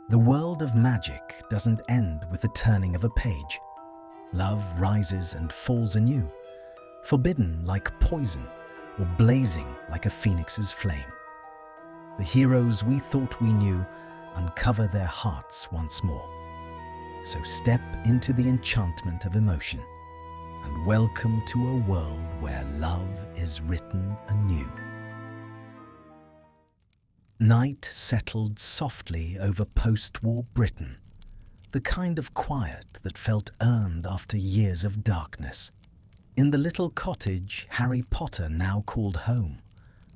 The world of magic doesn't end with the turning of a page. Love rises and falls anew, forbidden like poison or blazing like a phoenix's flame. The heroes we thought we knew uncover their hearts once more. So step into the enchantment of emotion and welcome to a world where love is written anew. Night settled softly over post-war Britain, the kind of quiet that felt earned after years of darkness. In the little cottage Harry Potter now called home,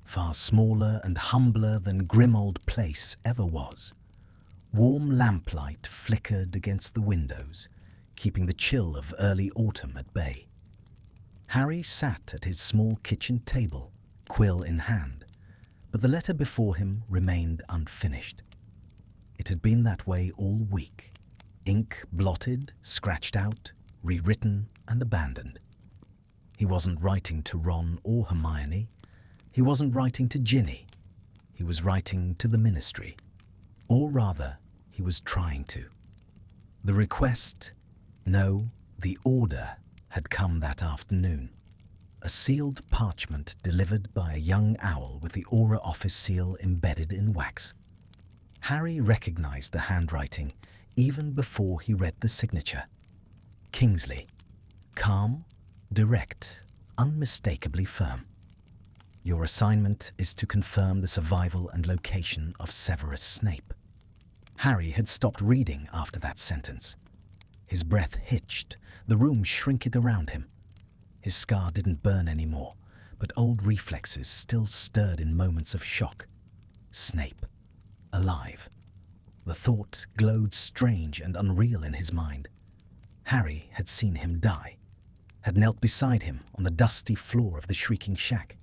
far smaller and humbler than Grimmauld Place ever was, warm lamplight flickered against the windows, keeping the chill of early autumn at bay. Harry sat at his small kitchen table, quill in hand, but the letter before him remained unfinished. It had been that way all week, ink blotted, scratched out, rewritten and abandoned. He wasn't writing to Ron or Hermione. He wasn't writing to Ginny. He was writing to the Ministry. Or rather, he was trying to. The request, no, the order, had come that afternoon. A sealed parchment delivered by a young owl with the Aura office seal embedded in wax. Harry recognized the handwriting even before he read the signature. Kingsley. Calm, direct, unmistakably firm. Your assignment is to confirm the survival and location of Severus Snape. Harry had stopped reading after that sentence. His breath hitched, the room shrinked around him. His scar didn't burn anymore, but old reflexes still stirred in moments of shock. Snape. Alive. The thought glowed strange and unreal in his mind. Harry had seen him die, had knelt beside him on the dusty floor of the shrieking shack,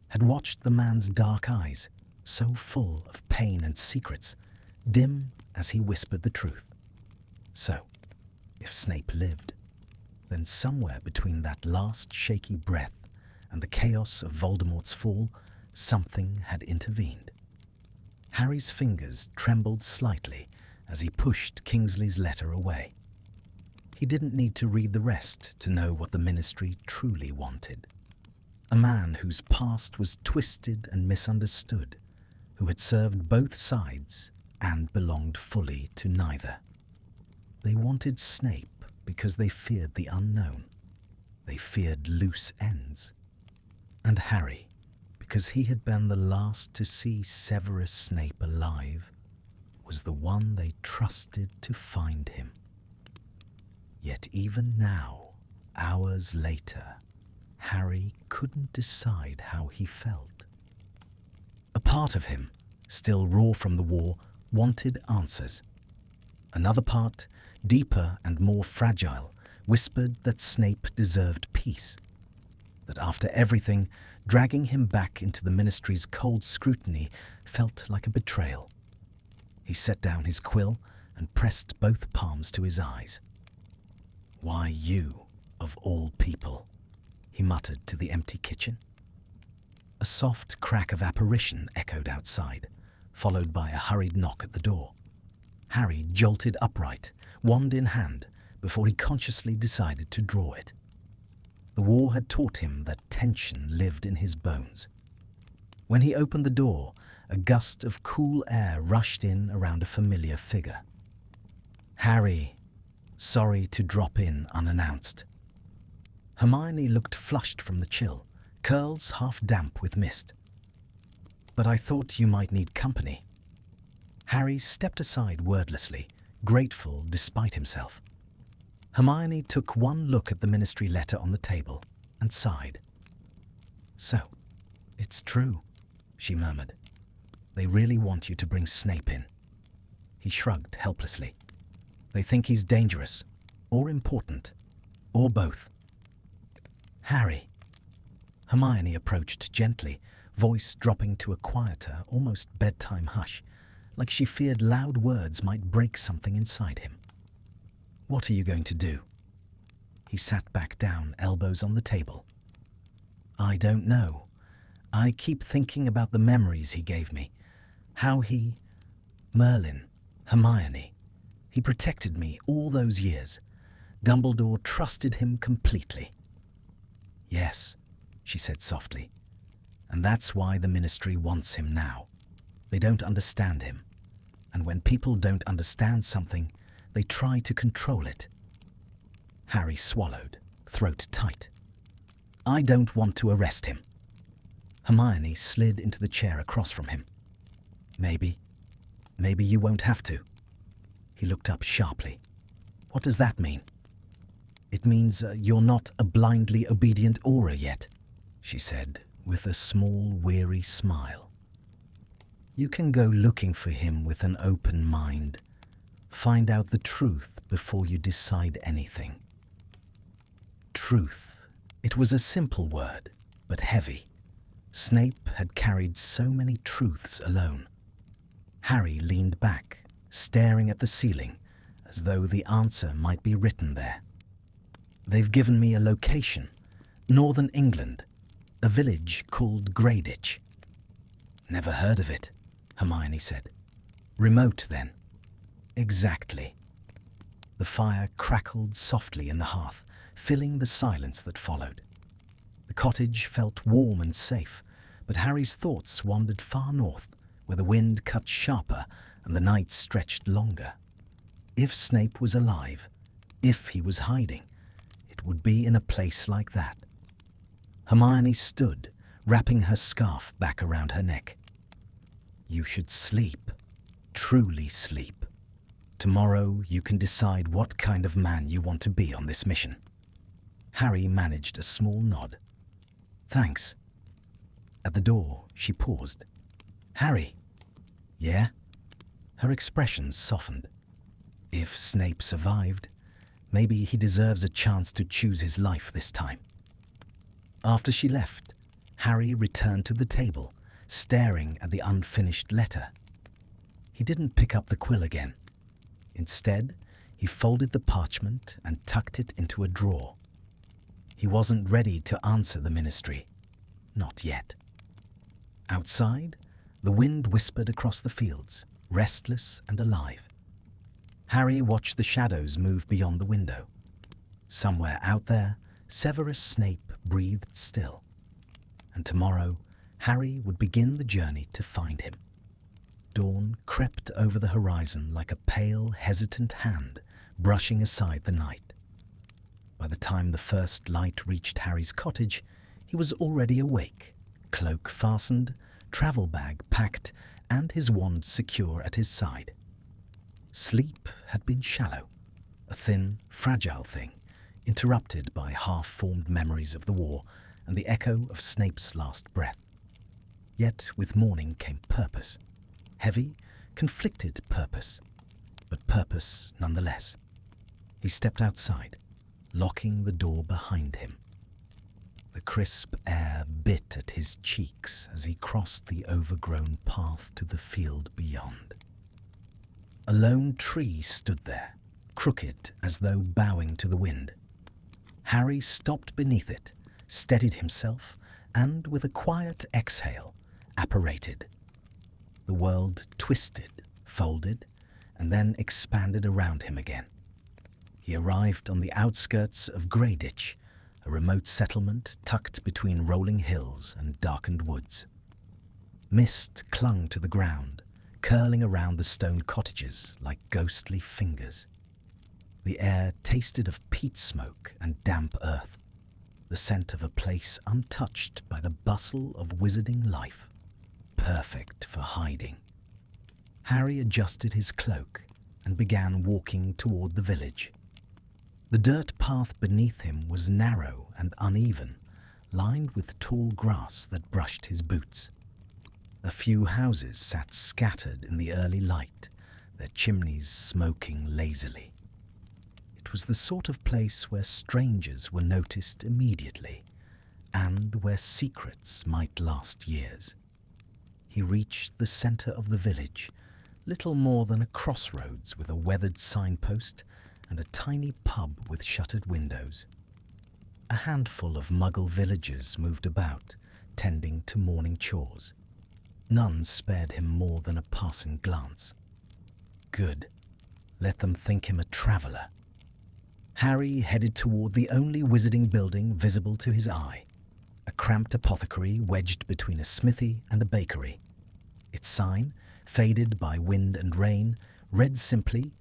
had watched the man's dark eyes, so full of pain and secrets, dim as he whispered the truth. So, if Snape lived, then somewhere between that last shaky breath and the chaos of Voldemort's fall, something had intervened. Harry's fingers trembled slightly as he pushed Kingsley's letter away. He didn't need to read the rest to know what the Ministry truly wanted. A man whose past was twisted and misunderstood, who had served both sides and belonged fully to neither. They wanted Snape because they feared the unknown. They feared loose ends. And Harry, because he had been the last to see Severus Snape alive, was the one they trusted to find him. Yet even now, hours later, Harry couldn't decide how he felt. A part of him, still raw from the war, wanted answers. Another part, deeper and more fragile, whispered that Snape deserved peace. That after everything, dragging him back into the Ministry's cold scrutiny felt like a betrayal. He set down his quill and pressed both palms to his eyes. "Why you, of all people?" he muttered to the empty kitchen. A soft crack of apparition echoed outside, followed by a hurried knock at the door. Harry jolted upright, wand in hand, before he consciously decided to draw it. The war had taught him that tension lived in his bones. When he opened the door, a gust of cool air rushed in around a familiar figure. "Harry, sorry to drop in unannounced." Hermione looked flushed from the chill, curls half damp with mist. "But I thought you might need company." Harry stepped aside wordlessly, grateful despite himself. Hermione took one look at the Ministry letter on the table and sighed. "So, it's true," she murmured. "They really want you to bring Snape in." He shrugged helplessly. "They think he's dangerous, or important, or both." "Harry." Hermione approached gently, voice dropping to a quieter, almost bedtime hush, like she feared loud words might break something inside him. "What are you going to do?" He sat back down, elbows on the table. "I don't know. I keep thinking about the memories he gave me. How he, Merlin, Hermione. He protected me all those years. Dumbledore trusted him completely. Yes, she said softly. And that's why the Ministry wants him now. They don't understand him. And when people don't understand something, they try to control it. Harry swallowed, throat tight. I don't want to arrest him. Hermione slid into the chair across from him. Maybe you won't have to. He looked up sharply. What does that mean? It means you're not a blindly obedient Auror yet, she said, with a small, weary smile. You can go looking for him with an open mind. Find out the truth before you decide anything. Truth. It was a simple word, but heavy. Snape had carried so many truths alone. Harry leaned back, staring at the ceiling, as though the answer might be written there. They've given me a location, northern England, a village called Greyditch. Never heard of it, Hermione said. Remote, then. Exactly. The fire crackled softly in the hearth, filling the silence that followed. The cottage felt warm and safe, but Harry's thoughts wandered far north, where the wind cut sharper and the night stretched longer. If Snape was alive, if he was hiding, it would be in a place like that. Hermione stood, wrapping her scarf back around her neck. You should sleep, truly sleep. Tomorrow you can decide what kind of man you want to be on this mission. Harry managed a small nod. Thanks. At the door, she paused. Harry. Yeah? Her expression softened. If Snape survived, maybe he deserves a chance to choose his life this time. After she left, Harry returned to the table, staring at the unfinished letter. He didn't pick up the quill again. Instead, he folded the parchment and tucked it into a drawer. He wasn't ready to answer the Ministry. Not yet. Outside, the wind whispered across the fields, restless and alive. Harry watched the shadows move beyond the window. Somewhere out there, Severus Snape breathed still. And tomorrow, Harry would begin the journey to find him. Dawn crept over the horizon like a pale, hesitant hand, brushing aside the night. By the time the first light reached Harry's cottage, he was already awake, cloak fastened, travel bag packed, and his wand secure at his side. Sleep had been shallow, a thin, fragile thing, interrupted by half-formed memories of the war and the echo of Snape's last breath. Yet with morning came purpose. Heavy, conflicted purpose, but purpose nonetheless. He stepped outside, locking the door behind him. The crisp air bit at his cheeks as he crossed the overgrown path to the field beyond. A lone tree stood there, crooked as though bowing to the wind. Harry stopped beneath it, steadied himself, and with a quiet exhale, apparated. The world twisted, folded, and then expanded around him again. He arrived on the outskirts of Greyditch, a remote settlement tucked between rolling hills and darkened woods. Mist clung to the ground, curling around the stone cottages like ghostly fingers. The air tasted of peat smoke and damp earth, the scent of a place untouched by the bustle of wizarding life, perfect for hiding. Harry adjusted his cloak and began walking toward the village. The dirt path beneath him was narrow and uneven, lined with tall grass that brushed his boots. A few houses sat scattered in the early light, their chimneys smoking lazily. It was the sort of place where strangers were noticed immediately, and where secrets might last years. He reached the center of the village, little more than a crossroads with a weathered signpost and a tiny pub with shuttered windows. A handful of Muggle villagers moved about, tending to morning chores. None spared him more than a passing glance. Good. Let them think him a traveller. Harry headed toward the only wizarding building visible to his eye, a cramped apothecary wedged between a smithy and a bakery. Its sign, faded by wind and rain, read simply,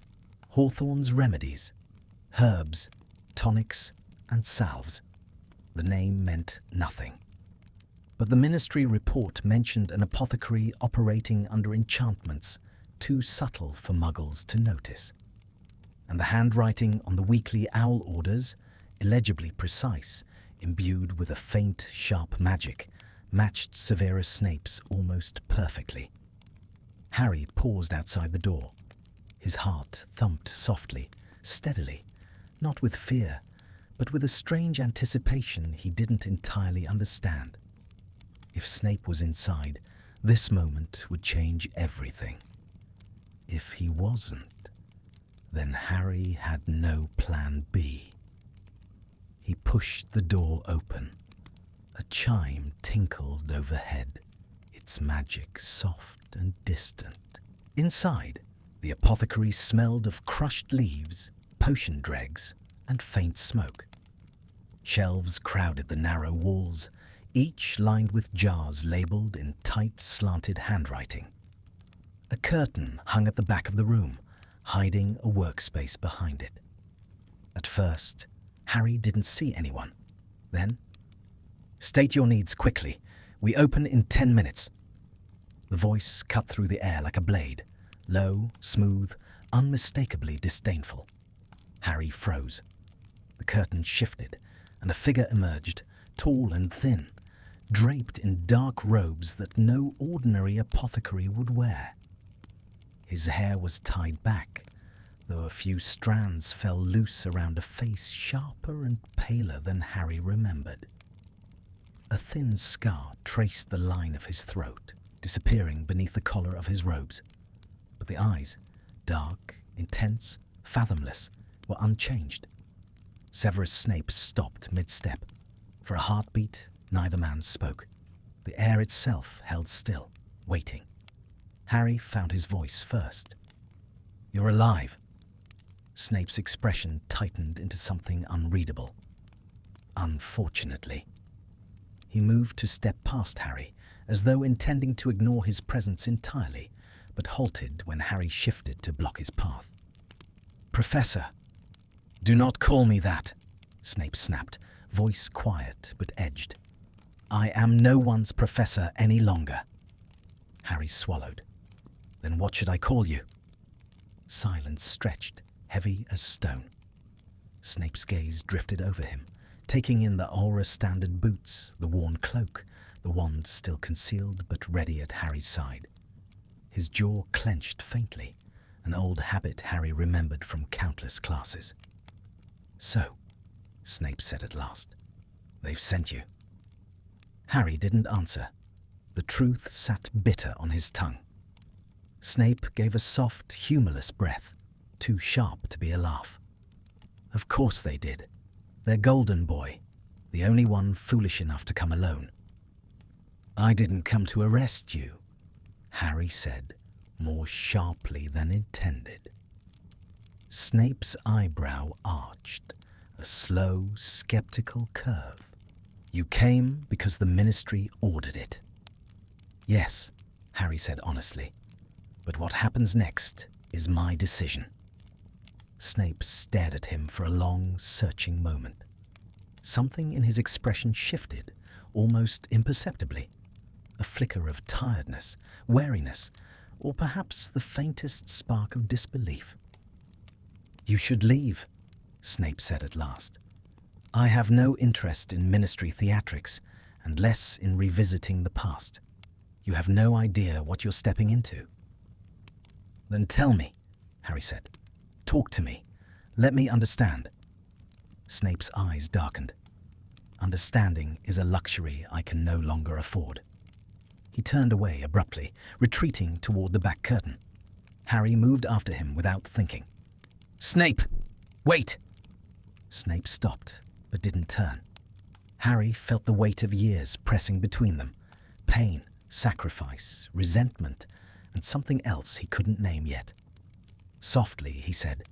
Hawthorne's Remedies, Herbs, Tonics and Salves. The name meant nothing. But the ministry report mentioned an apothecary operating under enchantments too subtle for muggles to notice. And the handwriting on the weekly owl orders, illegibly precise, imbued with a faint, sharp magic, matched Severus Snape's almost perfectly. Harry paused outside the door. His heart thumped softly, steadily, not with fear, but with a strange anticipation he didn't entirely understand. If Snape was inside, this moment would change everything. If he wasn't, then Harry had no plan B. He pushed the door open. A chime tinkled overhead, its magic soft and distant. Inside, the apothecary smelled of crushed leaves, potion dregs, and faint smoke. Shelves crowded the narrow walls, each lined with jars labelled in tight, slanted handwriting. A curtain hung at the back of the room, hiding a workspace behind it. At first, Harry didn't see anyone. Then, "State your needs quickly. We open in 10 minutes." The voice cut through the air like a blade, low, smooth, unmistakably disdainful. Harry froze. The curtain shifted, and a figure emerged, tall and thin, draped in dark robes that no ordinary apothecary would wear. His hair was tied back, though a few strands fell loose around a face sharper and paler than Harry remembered. A thin scar traced the line of his throat, disappearing beneath the collar of his robes. But the eyes, dark, intense, fathomless, were unchanged. Severus Snape stopped mid-step. For a heartbeat, neither man spoke. The air itself held still, waiting. Harry found his voice first. "You're alive." Snape's expression tightened into something unreadable. "Unfortunately." He moved to step past Harry, as though intending to ignore his presence entirely, but halted when Harry shifted to block his path. "Professor." "Do not call me that," Snape snapped, voice quiet but edged. "I am no one's professor any longer." Harry swallowed. "Then what should I call you?" Silence stretched, heavy as stone. Snape's gaze drifted over him, taking in the aura-standard boots, the worn cloak, the wand still concealed but ready at Harry's side. His jaw clenched faintly, an old habit Harry remembered from countless classes. "So," Snape said at last, "they've sent you." Harry didn't answer. The truth sat bitter on his tongue. Snape gave a soft, humourless breath, too sharp to be a laugh. "Of course they did. Their golden boy, the only one foolish enough to come alone." "I didn't come to arrest you," Harry said, more sharply than intended. Snape's eyebrow arched, a slow, skeptical curve. "You came because the ministry ordered it." "Yes," Harry said honestly, "but what happens next is my decision." Snape stared at him for a long, searching moment. Something in his expression shifted, almost imperceptibly. A flicker of tiredness, wariness, or perhaps the faintest spark of disbelief. "You should leave," Snape said at last. "I have no interest in ministry theatrics, and less in revisiting the past. You have no idea what you're stepping into." "Then tell me," Harry said. "Talk to me. Let me understand." Snape's eyes darkened. "Understanding is a luxury I can no longer afford." He turned away abruptly, retreating toward the back curtain. Harry moved after him without thinking. "Snape! Wait!" Snape stopped, but didn't turn. Harry felt the weight of years pressing between them. Pain, sacrifice, resentment, and something else he couldn't name yet. Softly, he said,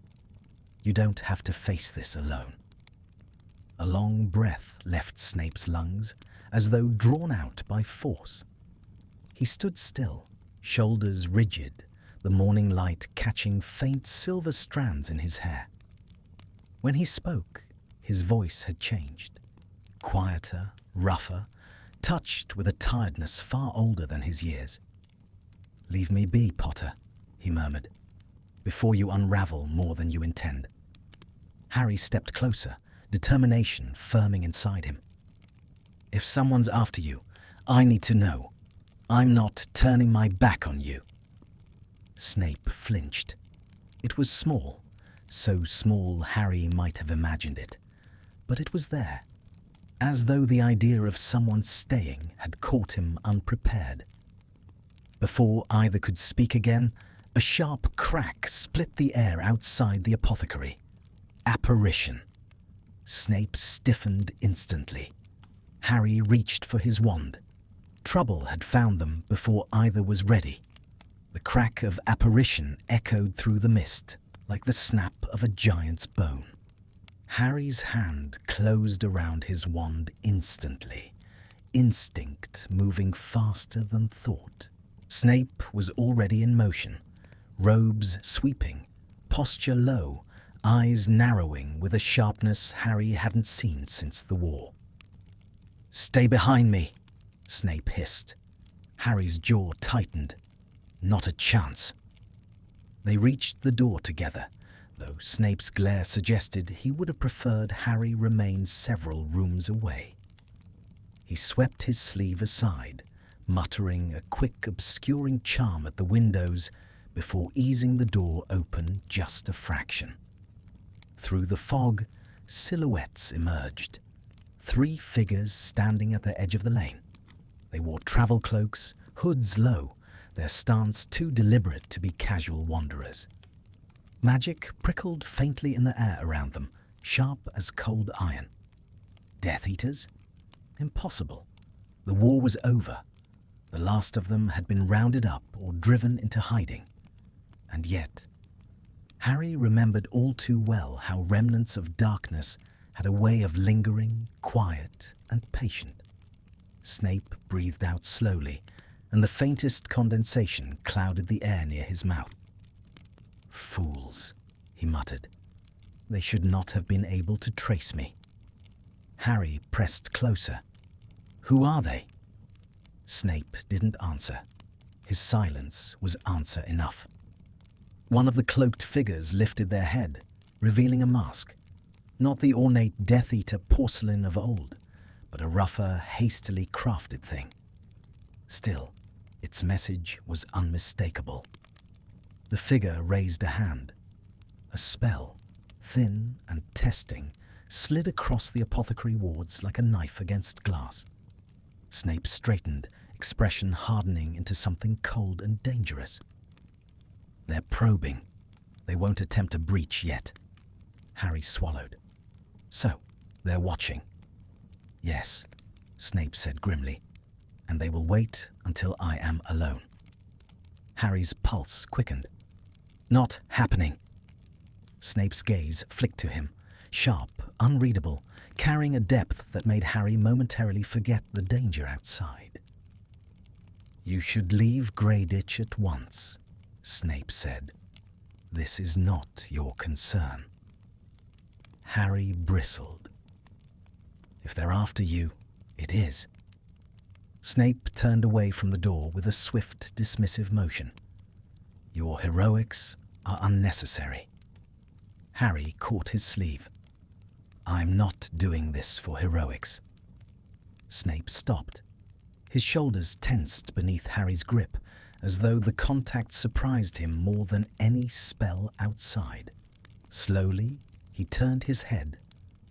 "You don't have to face this alone." A long breath left Snape's lungs, as though drawn out by force. He stood still, shoulders rigid, the morning light catching faint silver strands in his hair. When he spoke, his voice had changed. Quieter, rougher, touched with a tiredness far older than his years. "Leave me be, Potter," he murmured, "before you unravel more than you intend." Harry stepped closer, determination firming inside him. "If someone's after you, I need to know. I'm not turning my back on you." Snape flinched. It was small, so small Harry might have imagined it, but it was there, as though the idea of someone staying had caught him unprepared. Before either could speak again, a sharp crack split the air outside the apothecary. Apparition. Snape stiffened instantly. Harry reached for his wand. Trouble had found them before either was ready. The crack of apparition echoed through the mist, like the snap of a giant's bone. Harry's hand closed around his wand instantly, instinct moving faster than thought. Snape was already in motion, robes sweeping, posture low, eyes narrowing with a sharpness Harry hadn't seen since the war. "Stay behind me," Snape hissed. Harry's jaw tightened. Not a chance. They reached the door together, though Snape's glare suggested he would have preferred Harry remain several rooms away. He swept his sleeve aside, muttering a quick, obscuring charm at the windows before easing the door open just a fraction. Through the fog, silhouettes emerged. 3 figures standing at the edge of the lane. They wore travel cloaks, hoods low, their stance too deliberate to be casual wanderers. Magic prickled faintly in the air around them, sharp as cold iron. Death Eaters? Impossible. The war was over. The last of them had been rounded up or driven into hiding. And yet, Harry remembered all too well how remnants of darkness had a way of lingering, quiet and patient. Snape breathed out slowly, and the faintest condensation clouded the air near his mouth. "Fools," he muttered. "They should not have been able to trace me." Harry pressed closer. "Who are they?" Snape didn't answer. His silence was answer enough. One of the cloaked figures lifted their head, revealing a mask. Not the ornate Death Eater porcelain of old, but a rougher, hastily crafted thing. Still, its message was unmistakable. The figure raised a hand. A spell, thin and testing, slid across the apothecary wards like a knife against glass. Snape straightened, expression hardening into something cold and dangerous. "They're probing. They won't attempt a breach yet." Harry swallowed. "So, they're watching." "Yes," Snape said grimly, "and they will wait until I am alone." Harry's pulse quickened. "Not happening." Snape's gaze flicked to him, sharp, unreadable, carrying a depth that made Harry momentarily forget the danger outside. "You should leave Greyditch at once," Snape said. "This is not your concern." Harry bristled. "If they're after you, it is." Snape turned away from the door with a swift, dismissive motion. "Your heroics are unnecessary." Harry caught his sleeve. "I'm not doing this for heroics." Snape stopped. His shoulders tensed beneath Harry's grip, as though the contact surprised him more than any spell outside. Slowly, he turned his head,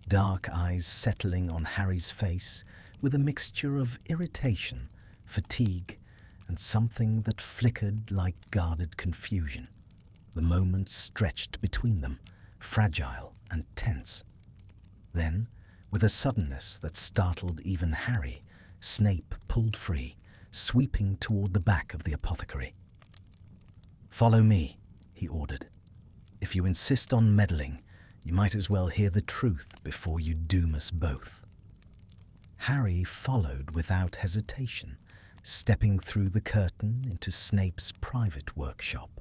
dark eyes settling on Harry's face with a mixture of irritation, fatigue, and something that flickered like guarded confusion. The moment stretched between them, fragile and tense. Then, with a suddenness that startled even Harry, Snape pulled free, sweeping toward the back of the apothecary. "Follow me," he ordered. If you insist on meddling, you might as well hear the truth before you doom us both." Harry followed without hesitation, stepping through the curtain into Snape's private workshop.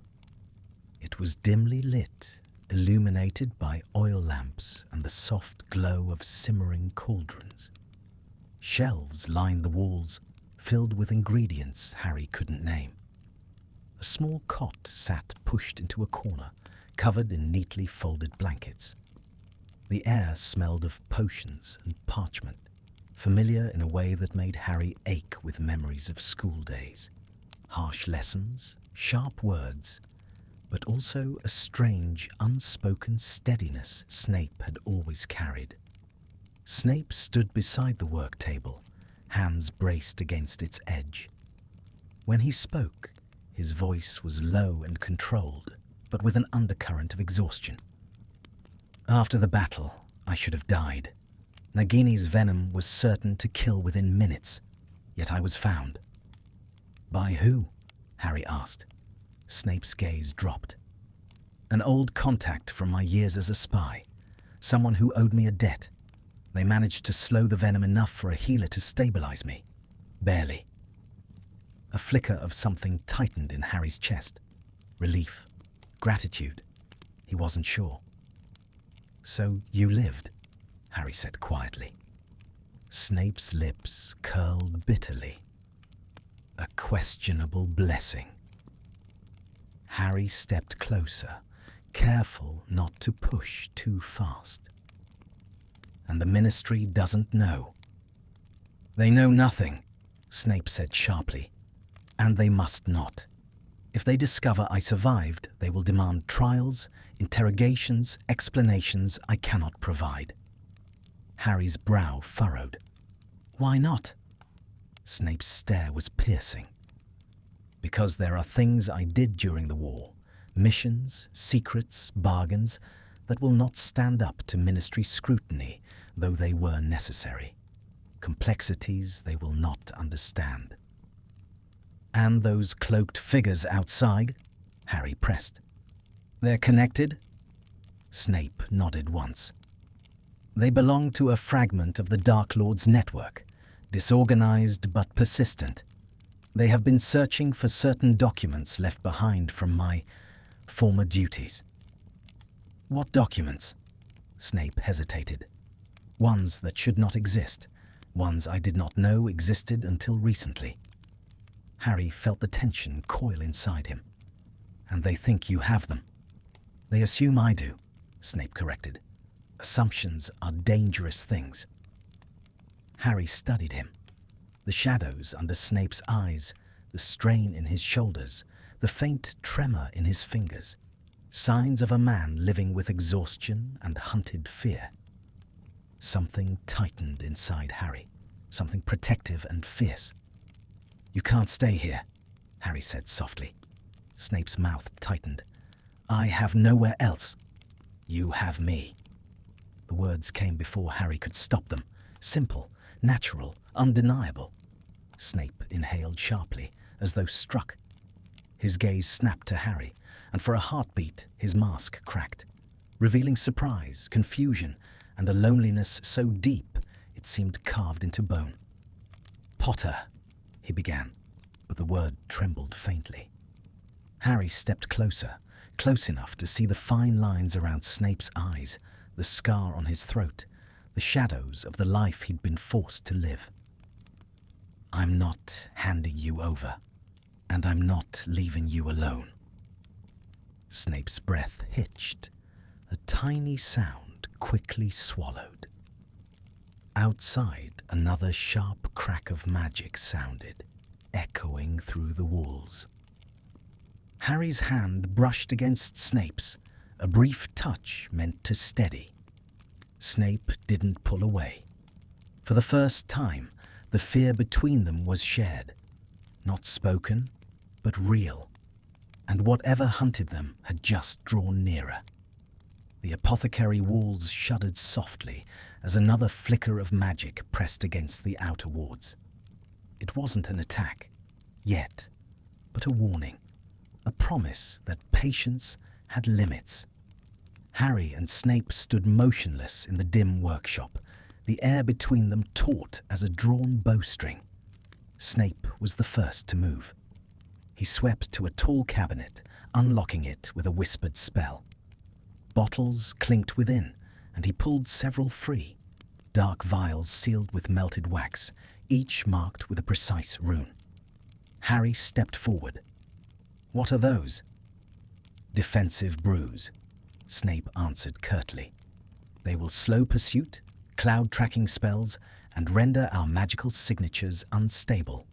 It was dimly lit, illuminated by oil lamps and the soft glow of simmering cauldrons. Shelves lined the walls, filled with ingredients Harry couldn't name. A small cot sat pushed into a corner, covered in neatly folded blankets. The air smelled of potions and parchment, familiar in a way that made Harry ache with memories of school days. Harsh lessons, sharp words, but also a strange, unspoken steadiness Snape had always carried. Snape stood beside the work table, hands braced against its edge. When he spoke, his voice was low and controlled, but with an undercurrent of exhaustion. "After the battle, I should have died. Nagini's venom was certain to kill within minutes, yet I was found." "By who?" Harry asked. Snape's gaze dropped. "An old contact from my years as a spy, someone who owed me a debt. They managed to slow the venom enough for a healer to stabilize me. Barely." A flicker of something tightened in Harry's chest. Relief. Gratitude. He wasn't sure. "So you lived," Harry said quietly. Snape's lips curled bitterly. A questionable blessing. Harry stepped closer, careful not to push too fast. "And the Ministry doesn't know." "They know nothing," Snape said sharply. "And they must not. If they discover I survived, they will demand trials, interrogations, explanations I cannot provide." Harry's brow furrowed. "Why not?" Snape's stare was piercing. "Because there are things I did during the war, missions, secrets, bargains, that will not stand up to Ministry scrutiny, though they were necessary. Complexities they will not understand." "And those cloaked figures outside?" Harry pressed. "They're connected?" Snape nodded once. "They belong to a fragment of the Dark Lord's network, disorganized but persistent. They have been searching for certain documents left behind from my former duties." "What documents?" Snape hesitated. "Ones that should not exist, ones I did not know existed until recently." Harry felt the tension coil inside him. "And they think you have them." "They assume I do," Snape corrected. "Assumptions are dangerous things." Harry studied him. The shadows under Snape's eyes, the strain in his shoulders, the faint tremor in his fingers. Signs of a man living with exhaustion and hunted fear. Something tightened inside Harry, something protective and fierce. "You can't stay here," Harry said softly. Snape's mouth tightened. "I have nowhere else. You have me." The words came before Harry could stop them. Simple, natural, undeniable. Snape inhaled sharply, as though struck. His gaze snapped to Harry, and for a heartbeat his mask cracked, revealing surprise, confusion, and a loneliness so deep it seemed carved into bone. "Potter," he began, but the word trembled faintly. Harry stepped closer, close enough to see the fine lines around Snape's eyes, the scar on his throat, the shadows of the life he'd been forced to live. "I'm not handing you over, and I'm not leaving you alone." Snape's breath hitched, a tiny sound quickly swallowed. Outside, another sharp crack of magic sounded, echoing through the walls. Harry's hand brushed against Snape's, a brief touch meant to steady. Snape didn't pull away. For the first time, the fear between them was shared. Not spoken, but real. And whatever hunted them had just drawn nearer. The apothecary walls shuddered softly as another flicker of magic pressed against the outer wards. It wasn't an attack, yet, but a warning, a promise that patience had limits. Harry and Snape stood motionless in the dim workshop, the air between them taut as a drawn bowstring. Snape was the first to move. He swept to a tall cabinet, unlocking it with a whispered spell. Bottles clinked within, and he pulled several free, dark vials sealed with melted wax, each marked with a precise rune. Harry stepped forward. "What are those?" "Defensive brews," Snape answered curtly. "They will slow pursuit, cloud tracking spells, and render our magical signatures unstable.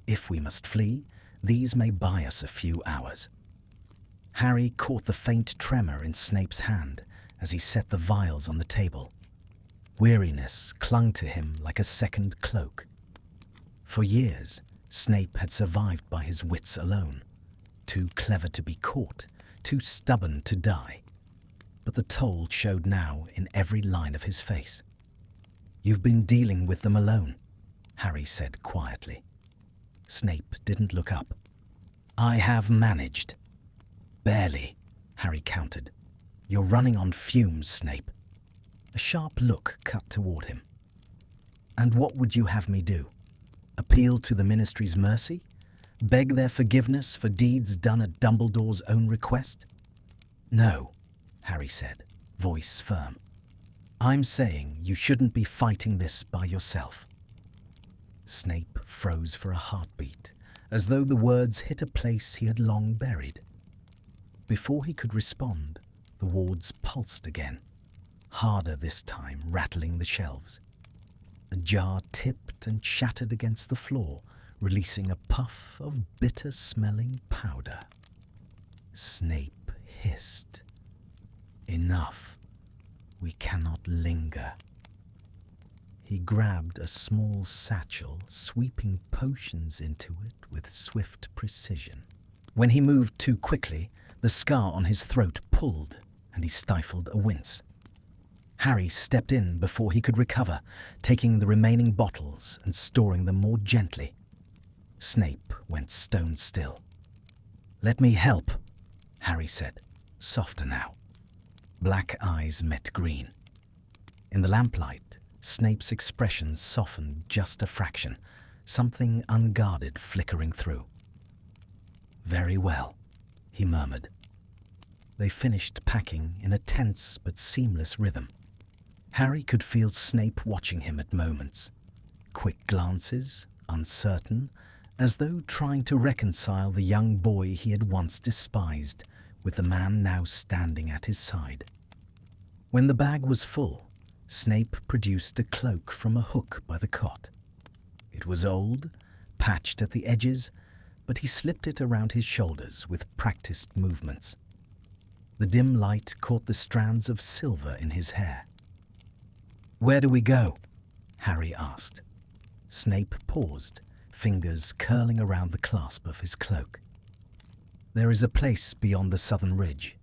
If we must flee, these may buy us a few hours." Harry caught the faint tremor in Snape's hand as he set the vials on the table. Weariness clung to him like a second cloak. For years, Snape had survived by his wits alone, too clever to be caught, too stubborn to die. But the toll showed now in every line of his face. "You've been dealing with them alone," Harry said quietly. Snape didn't look up. "I have managed." "Barely," Harry countered. "You're running on fumes, Snape." A sharp look cut toward him. "And what would you have me do? Appeal to the Ministry's mercy? Beg their forgiveness for deeds done at Dumbledore's own request?" "No," Harry said, voice firm. "I'm saying you shouldn't be fighting this by yourself." Snape froze for a heartbeat, as though the words hit a place he had long buried. Before he could respond, the wards pulsed again, harder this time, rattling the shelves. A jar tipped and shattered against the floor, releasing a puff of bitter-smelling powder. Snape hissed. "Enough. We cannot linger." He grabbed a small satchel, sweeping potions into it with swift precision. When he moved too quickly, the scar on his throat pulled, and he stifled a wince. Harry stepped in before he could recover, taking the remaining bottles and storing them more gently. Snape went stone still. "Let me help," Harry said, softer now. Black eyes met green. In the lamplight, Snape's expression softened just a fraction, something unguarded flickering through. "Very well," he murmured. They finished packing in a tense but seamless rhythm. Harry could feel Snape watching him at moments. Quick glances, uncertain, as though trying to reconcile the young boy he had once despised with the man now standing at his side. When the bag was full, Snape produced a cloak from a hook by the cot. It was old, patched at the edges, but he slipped it around his shoulders with practiced movements. The dim light caught the strands of silver in his hair. "Where do we go?" Harry asked. Snape paused, fingers curling around the clasp of his cloak. "There is a place beyond the southern ridge,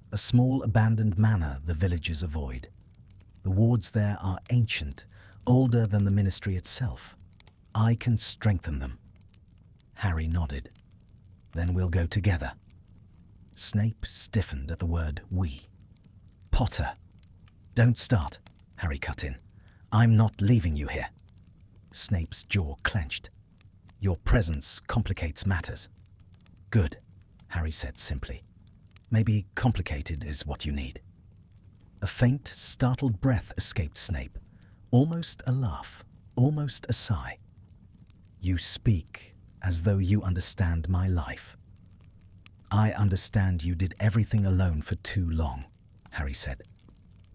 a small abandoned manor the villagers avoid. The wards there are ancient, older than the Ministry itself. I can strengthen them." Harry nodded. "Then we'll go together." Snape stiffened at the word "we." "Potter." "Don't start," Harry cut in. "I'm not leaving you here." Snape's jaw clenched. "Your presence complicates matters." "Good," Harry said simply. "Maybe complicated is what you need." A faint, startled breath escaped Snape, almost a laugh, almost a sigh. "You speak as though you understand my life." "I understand you did everything alone for too long," Harry said,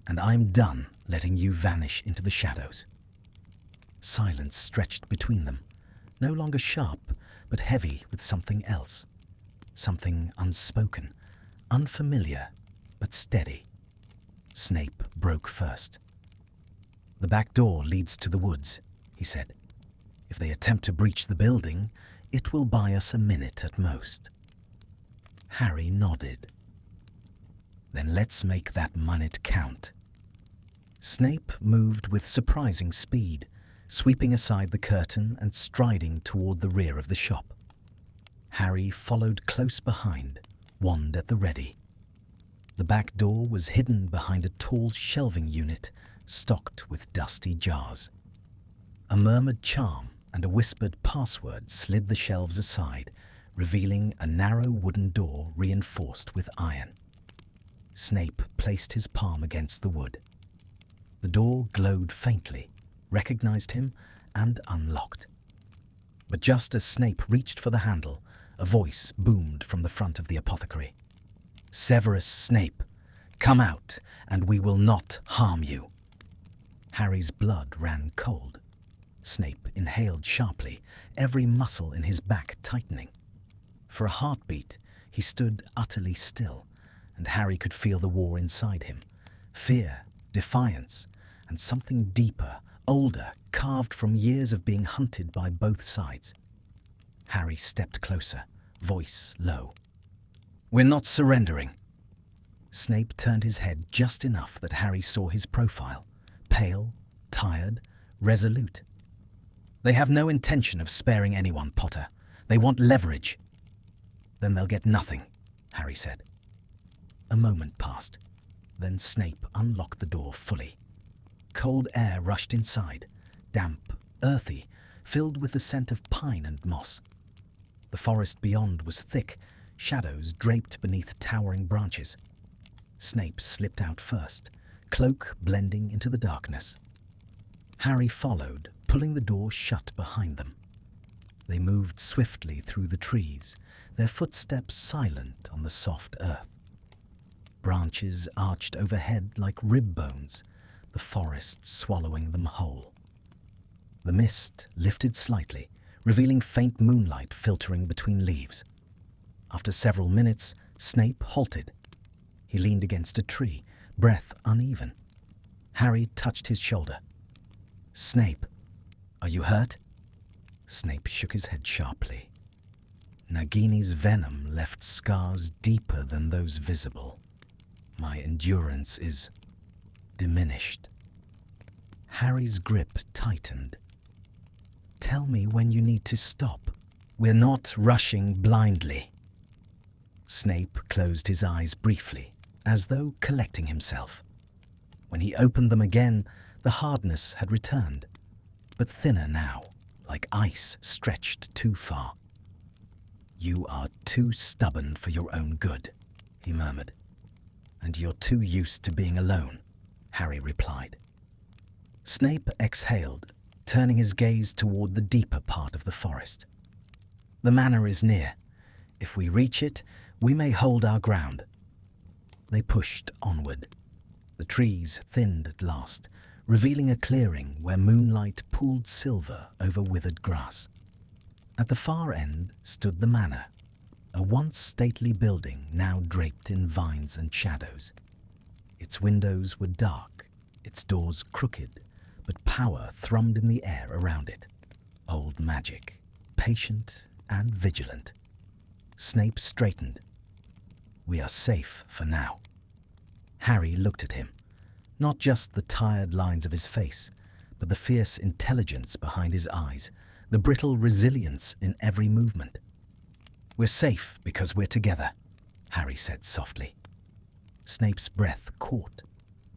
"and I'm done letting you vanish into the shadows." Silence stretched between them, no longer sharp, but heavy with something else. Something unspoken, unfamiliar, but steady. Snape broke first. "The back door leads to the woods," he said. "If they attempt to breach the building, it will buy us a minute at most." Harry nodded. "Then let's make that minute count." Snape moved with surprising speed, sweeping aside the curtain and striding toward the rear of the shop. Harry followed close behind, wand at the ready. The back door was hidden behind a tall shelving unit stocked with dusty jars. A murmured charm and a whispered password slid the shelves aside, revealing a narrow wooden door reinforced with iron. Snape placed his palm against the wood. The door glowed faintly, recognized him, and unlocked. But just as Snape reached for the handle, a voice boomed from the front of the apothecary. "Severus Snape, come out, and we will not harm you." Harry's blood ran cold. Snape inhaled sharply, every muscle in his back tightening. For a heartbeat, he stood utterly still, and Harry could feel the war inside him. Fear, defiance, and something deeper, older, carved from years of being hunted by both sides. Harry stepped closer, voice low. "We're not surrendering." Snape turned his head just enough that Harry saw his profile, pale, tired, resolute. "They have no intention of sparing anyone, Potter. They want leverage." "Then they'll get nothing," Harry said. A moment passed. Then Snape unlocked the door fully. Cold air rushed inside, damp, earthy, filled with the scent of pine and moss. The forest beyond was thick, shadows draped beneath towering branches. Snape slipped out first, cloak blending into the darkness. Harry followed, pulling the door shut behind them. They moved swiftly through the trees, their footsteps silent on the soft earth. Branches arched overhead like rib bones, the forest swallowing them whole. The mist lifted slightly, revealing faint moonlight filtering between leaves. After several minutes, Snape halted. He leaned against a tree, breath uneven. Harry touched his shoulder. "Snape, are you hurt?" Snape shook his head sharply. "Nagini's venom left scars deeper than those visible. My endurance is diminished." Harry's grip tightened. "Tell me when you need to stop. We're not rushing blindly." Snape closed his eyes briefly, as though collecting himself. When he opened them again, the hardness had returned, but thinner now, like ice stretched too far. "You are too stubborn for your own good," he murmured. "And you're too used to being alone," Harry replied. Snape exhaled, turning his gaze toward the deeper part of the forest. "The manor is near. If we reach it, we may hold our ground." They pushed onward. The trees thinned at last, revealing a clearing where moonlight pooled silver over withered grass. At the far end stood the manor, a once stately building now draped in vines and shadows. Its windows were dark, its doors crooked, but power thrummed in the air around it. Old magic, patient and vigilant. Snape straightened. "We are safe for now." Harry looked at him, not just the tired lines of his face, but the fierce intelligence behind his eyes, the brittle resilience in every movement. "We're safe because we're together," Harry said softly. Snape's breath caught.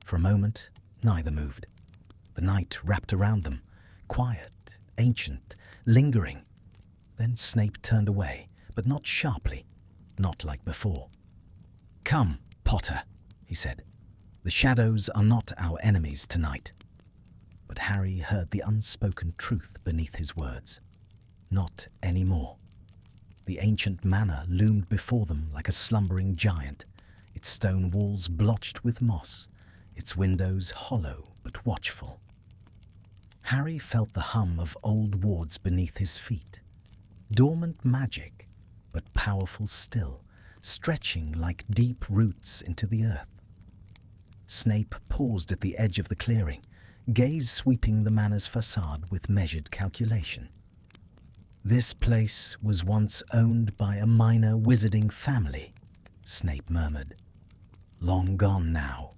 For a moment, neither moved. The night wrapped around them, quiet, ancient, lingering. Then Snape turned away, but not sharply, not like before. "Come, Potter," he said. "The shadows are not our enemies tonight." But Harry heard the unspoken truth beneath his words. Not anymore. The ancient manor loomed before them like a slumbering giant, its stone walls blotched with moss, its windows hollow but watchful. Harry felt the hum of old wards beneath his feet. Dormant magic, but powerful still, stretching like deep roots into the earth. Snape paused at the edge of the clearing, gaze sweeping the manor's facade with measured calculation. "This place was once owned by a minor wizarding family," Snape murmured. "Long gone now,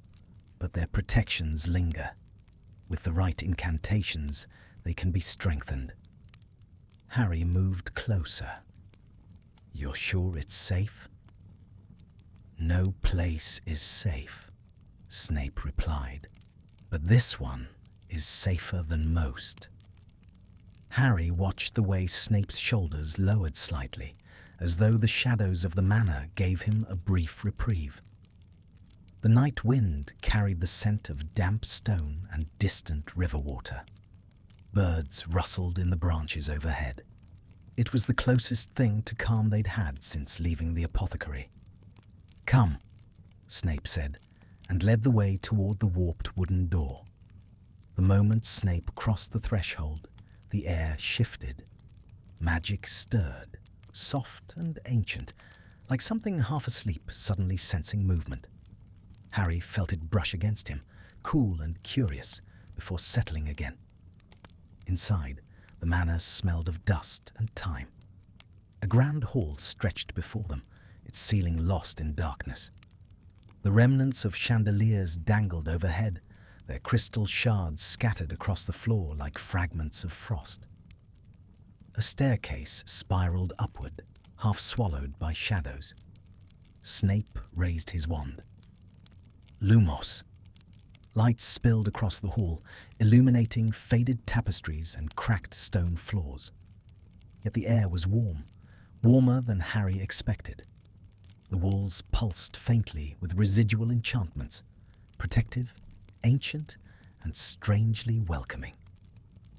but their protections linger. With the right incantations, they can be strengthened." Harry moved closer. "You're sure it's safe?" "No place is safe," Snape replied, "but this one is safer than most." Harry watched the way Snape's shoulders lowered slightly, as though the shadows of the manor gave him a brief reprieve. The night wind carried the scent of damp stone and distant river water. Birds rustled in the branches overhead. It was the closest thing to calm they'd had since leaving the apothecary. "Come," Snape said, and led the way toward the warped wooden door. The moment Snape crossed the threshold, the air shifted. Magic stirred, soft and ancient, like something half asleep suddenly sensing movement. Harry felt it brush against him, cool and curious, before settling again. Inside, the manor smelled of dust and time. A grand hall stretched before them, its ceiling lost in darkness. The remnants of chandeliers dangled overhead, their crystal shards scattered across the floor like fragments of frost. A staircase spiraled upward, half swallowed by shadows. Snape raised his wand. Lumos. Lights spilled across the hall, illuminating faded tapestries and cracked stone floors. Yet the air was warm, warmer than Harry expected. The walls pulsed faintly with residual enchantments, protective, ancient, and strangely welcoming.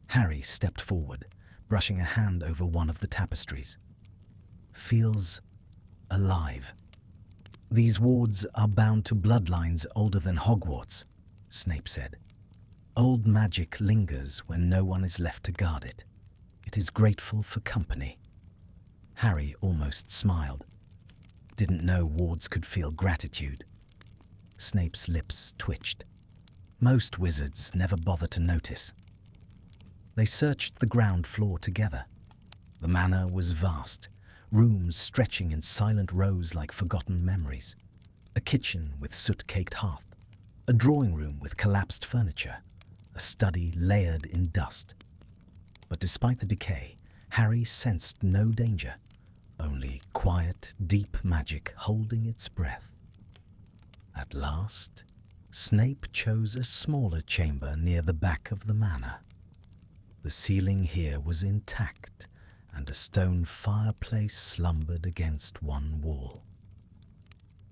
Harry stepped forward, brushing a hand over one of the tapestries. "Feels alive." "These wards are bound to bloodlines older than Hogwarts," Snape said. "Old magic lingers when no one is left to guard it. It is grateful for company." Harry almost smiled. Didn't know wards could feel gratitude. Snape's lips twitched. Most wizards never bother to notice. They searched the ground floor together. The manor was vast, rooms stretching in silent rows like forgotten memories. A kitchen with soot-caked hearth, a drawing room with collapsed furniture, a study layered in dust. But despite the decay, Harry sensed no danger, only quiet, deep magic holding its breath. At last, Snape chose a smaller chamber near the back of the manor. The ceiling here was intact, and a stone fireplace slumbered against one wall.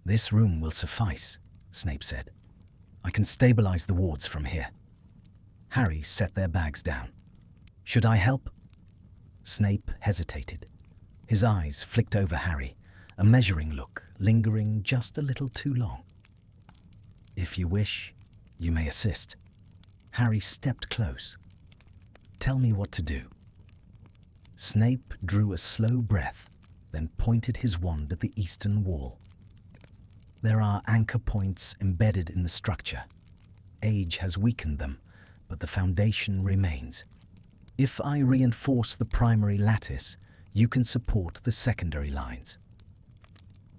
"This room will suffice," Snape said. "I can stabilize the wards from here." Harry set their bags down. "Should I help?" Snape hesitated. His eyes flicked over Harry, a measuring look lingering just a little too long. "If you wish, you may assist." Harry stepped close. "Tell me what to do." Snape drew a slow breath, then pointed his wand at the eastern wall. "There are anchor points embedded in the structure. Age has weakened them, but the foundation remains. If I reinforce the primary lattice, you can support the secondary lines."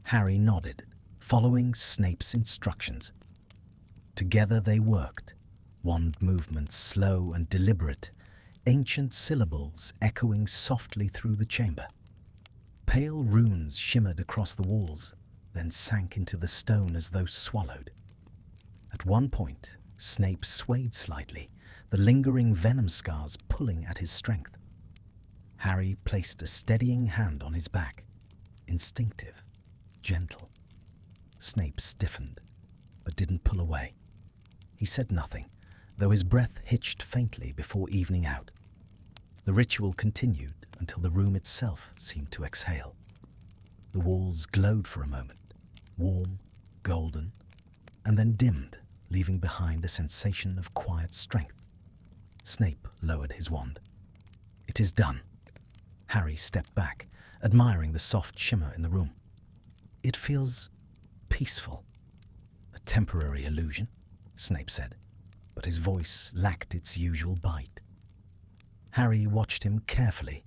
Harry nodded, following Snape's instructions. Together they worked, wand movements slow and deliberate, ancient syllables echoing softly through the chamber. Pale runes shimmered across the walls, then sank into the stone as though swallowed. At one point, Snape swayed slightly, the lingering venom scars pulling at his strength. Harry placed a steadying hand on his back, instinctive, gentle. Snape stiffened, but didn't pull away. He said nothing, though his breath hitched faintly before evening out. The ritual continued until the room itself seemed to exhale. The walls glowed for a moment, warm, golden, and then dimmed, leaving behind a sensation of quiet strength. Snape lowered his wand. "It is done." Harry stepped back, admiring the soft shimmer in the room. "It feels peaceful." "A temporary illusion," Snape said, but his voice lacked its usual bite. Harry watched him carefully.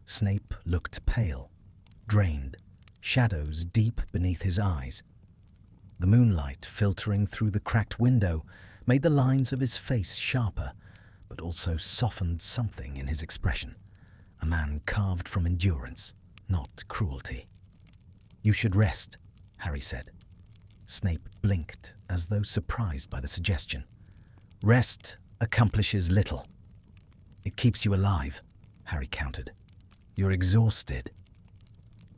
Snape looked pale, drained, shadows deep beneath his eyes. The moonlight filtering through the cracked window made the lines of his face sharper, but also softened something in his expression. A man carved from endurance, not cruelty. "You should rest," Harry said. Snape blinked as though surprised by the suggestion. Rest accomplishes little. It keeps you alive, Harry countered. You're exhausted.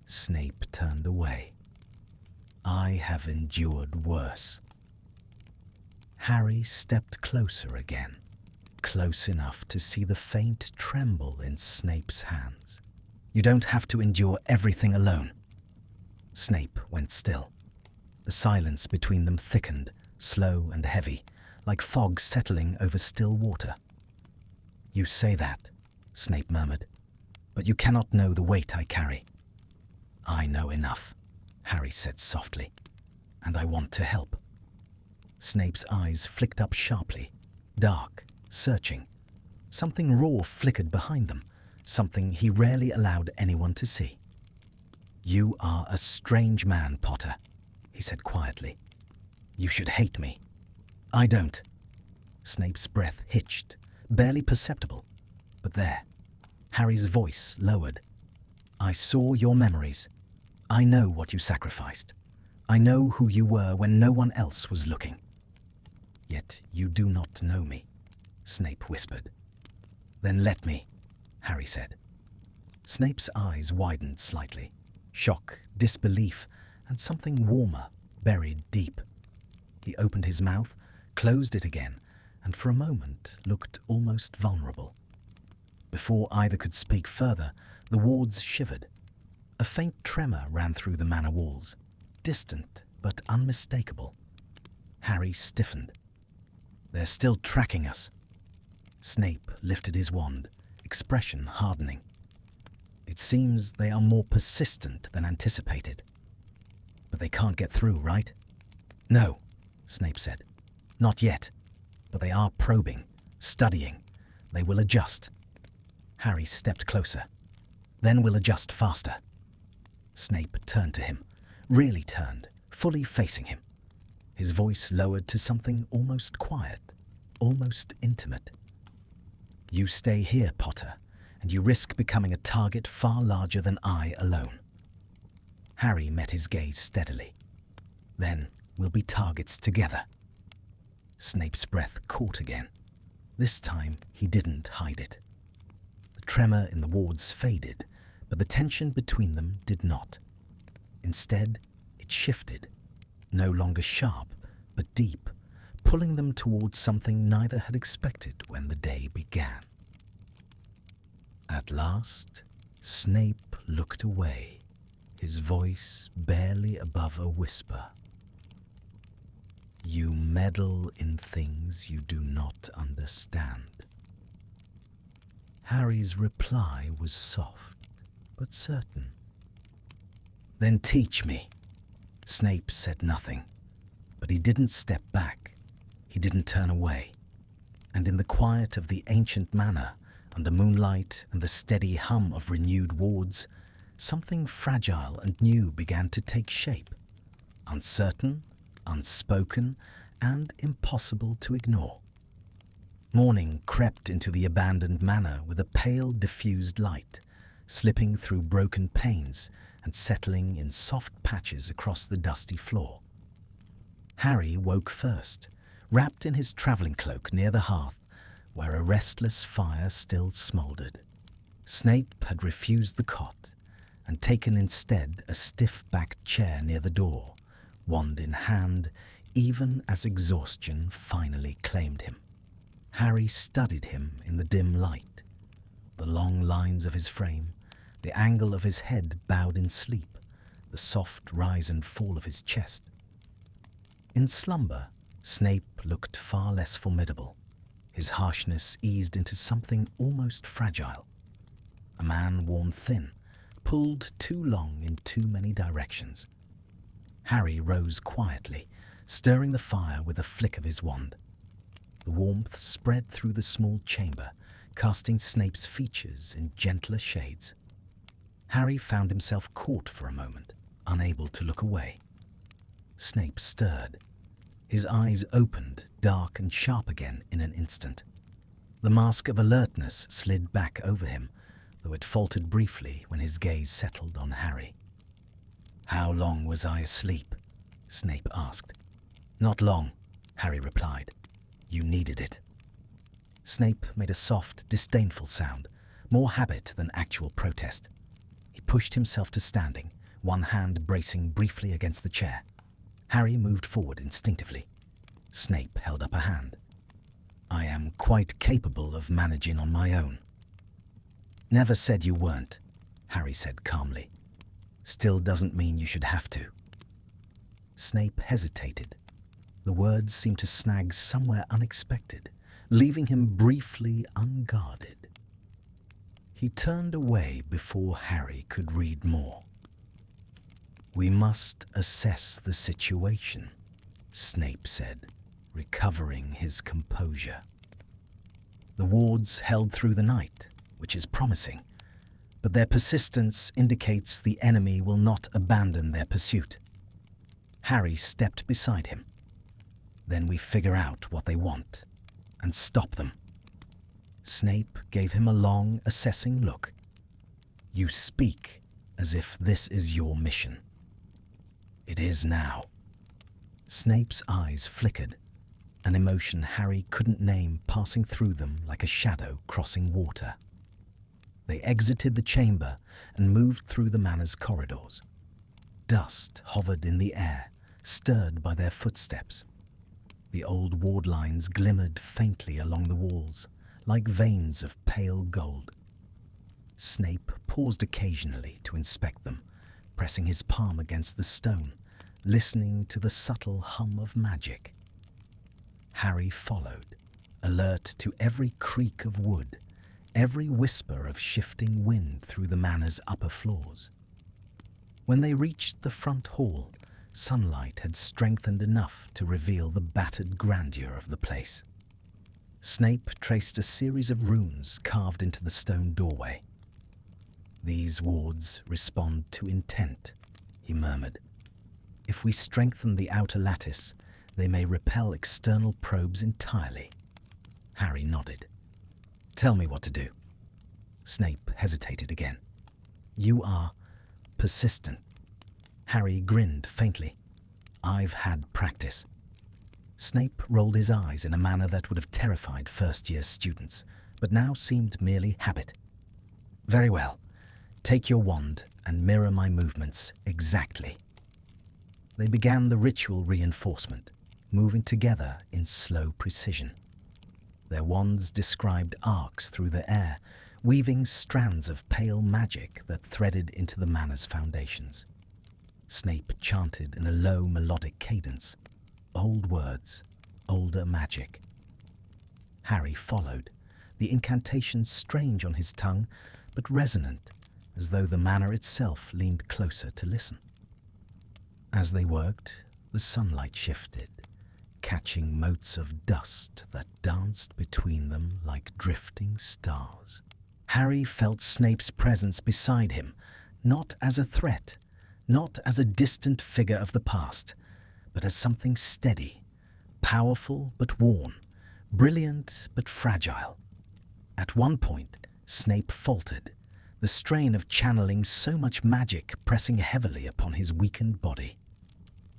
Snape turned away. I have endured worse. Harry stepped closer again, close enough to see the faint tremble in Snape's hands. You don't have to endure everything alone. Snape went still. The silence between them thickened, slow and heavy, like fog settling over still water. You say that, Snape murmured, but you cannot know the weight I carry. I know enough, Harry said softly, and I want to help. Snape's eyes flicked up sharply, dark, searching. Something raw flickered behind them, something he rarely allowed anyone to see. You are a strange man, Potter, he said quietly. You should hate me. I don't. Snape's breath hitched, barely perceptible. But there, Harry's voice lowered. I saw your memories. I know what you sacrificed. I know who you were when no one else was looking. Yet you do not know me, Snape whispered. Then let me, Harry said. Snape's eyes widened slightly. Shock, disbelief, and something warmer buried deep. He opened his mouth, closed it again, and for a moment looked almost vulnerable. Before either could speak further, the wards shivered. A faint tremor ran through the manor walls, distant but unmistakable. Harry stiffened. They're still tracking us. Snape lifted his wand, expression hardening. It seems they are more persistent than anticipated. But they can't get through, right? No, Snape said. Not yet. But they are probing, studying. They will adjust. Harry stepped closer. Then we'll adjust faster. Snape turned to him, really turned, fully facing him. His voice lowered to something almost quiet, almost intimate. You stay here, Potter, and you risk becoming a target far larger than I alone. Harry met his gaze steadily. Then we'll be targets together. Snape's breath caught again. This time he didn't hide it. The tremor in the wards faded, but the tension between them did not. Instead, it shifted, no longer sharp, but deep, pulling them towards something neither had expected when the day began. At last, Snape looked away, his voice barely above a whisper. You meddle in things you do not understand. Harry's reply was soft, but certain. Then teach me. Snape said nothing, but he didn't step back. He didn't turn away. And in the quiet of the ancient manor, under moonlight and the steady hum of renewed wards, something fragile and new began to take shape. Uncertain, unspoken, and impossible to ignore. Morning crept into the abandoned manor with a pale, diffused light, slipping through broken panes and settling in soft patches across the dusty floor. Harry woke first, wrapped in his travelling cloak near the hearth, where a restless fire still smouldered. Snape had refused the cot and taken instead a stiff-backed chair near the door, wand in hand, even as exhaustion finally claimed him. Harry studied him in the dim light, the long lines of his frame, the angle of his head bowed in sleep, the soft rise and fall of his chest. In slumber, Snape looked far less formidable. His harshness eased into something almost fragile. A man worn thin, pulled too long in too many directions. Harry rose quietly, stirring the fire with a flick of his wand. The warmth spread through the small chamber, casting Snape's features in gentler shades. Harry found himself caught for a moment, unable to look away. Snape stirred. His eyes opened, dark and sharp again in an instant. The mask of alertness slid back over him, though it faltered briefly when his gaze settled on Harry. How long was I asleep? Snape asked. Not long, Harry replied. You needed it. Snape made a soft, disdainful sound, more habit than actual protest. He pushed himself to standing, one hand bracing briefly against the chair. Harry moved forward instinctively. Snape held up a hand. I am quite capable of managing on my own. Never said you weren't, Harry said calmly. Still doesn't mean you should have to. Snape hesitated. The words seemed to snag somewhere unexpected, leaving him briefly unguarded. He turned away before Harry could read more. We must assess the situation, Snape said, recovering his composure. The wards held through the night, which is promising, but their persistence indicates the enemy will not abandon their pursuit. Harry stepped beside him. Then we figure out what they want and stop them. Snape gave him a long, assessing look. You speak as if this is your mission. It is now. Snape's eyes flickered, an emotion Harry couldn't name passing through them like a shadow crossing water. They exited the chamber and moved through the manor's corridors. Dust hovered in the air, stirred by their footsteps. The old ward lines glimmered faintly along the walls, like veins of pale gold. Snape paused occasionally to inspect them, pressing his palm against the stone, listening to the subtle hum of magic. Harry followed, alert to every creak of wood, every whisper of shifting wind through the manor's upper floors. When they reached the front hall, sunlight had strengthened enough to reveal the battered grandeur of the place. Snape traced a series of runes carved into the stone doorway. These wards respond to intent, he murmured. If we strengthen the outer lattice, they may repel external probes entirely. Harry nodded. Tell me what to do. Snape hesitated again. You are persistent. Harry grinned faintly. I've had practice. Snape rolled his eyes in a manner that would have terrified first-year students, but now seemed merely habit. Very well. Take your wand and mirror my movements exactly. They began the ritual reinforcement, moving together in slow precision. Their wands described arcs through the air, weaving strands of pale magic that threaded into the manor's foundations. Snape chanted in a low melodic cadence, old words, older magic. Harry followed, the incantation strange on his tongue, but resonant, as though the manor itself leaned closer to listen. As they worked, the sunlight shifted, catching motes of dust that danced between them like drifting stars. Harry felt Snape's presence beside him, not as a threat, not as a distant figure of the past, but as something steady, powerful but worn, brilliant but fragile. At one point, Snape faltered, the strain of channeling so much magic pressing heavily upon his weakened body.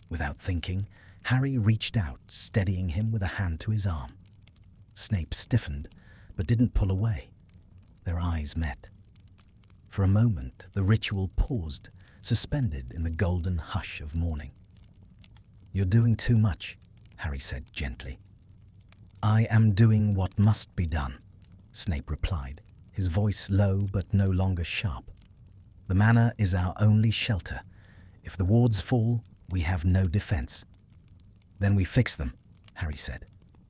Without thinking, Harry reached out, steadying him with a hand to his arm. Snape stiffened, but didn't pull away. Their eyes met. For a moment, the ritual paused, suspended in the golden hush of morning. You're doing too much, Harry said gently. I am doing what must be done, Snape replied, his voice low but no longer sharp. The manor is our only shelter. If the wards fall, we have no defense. Then we fix them, Harry said.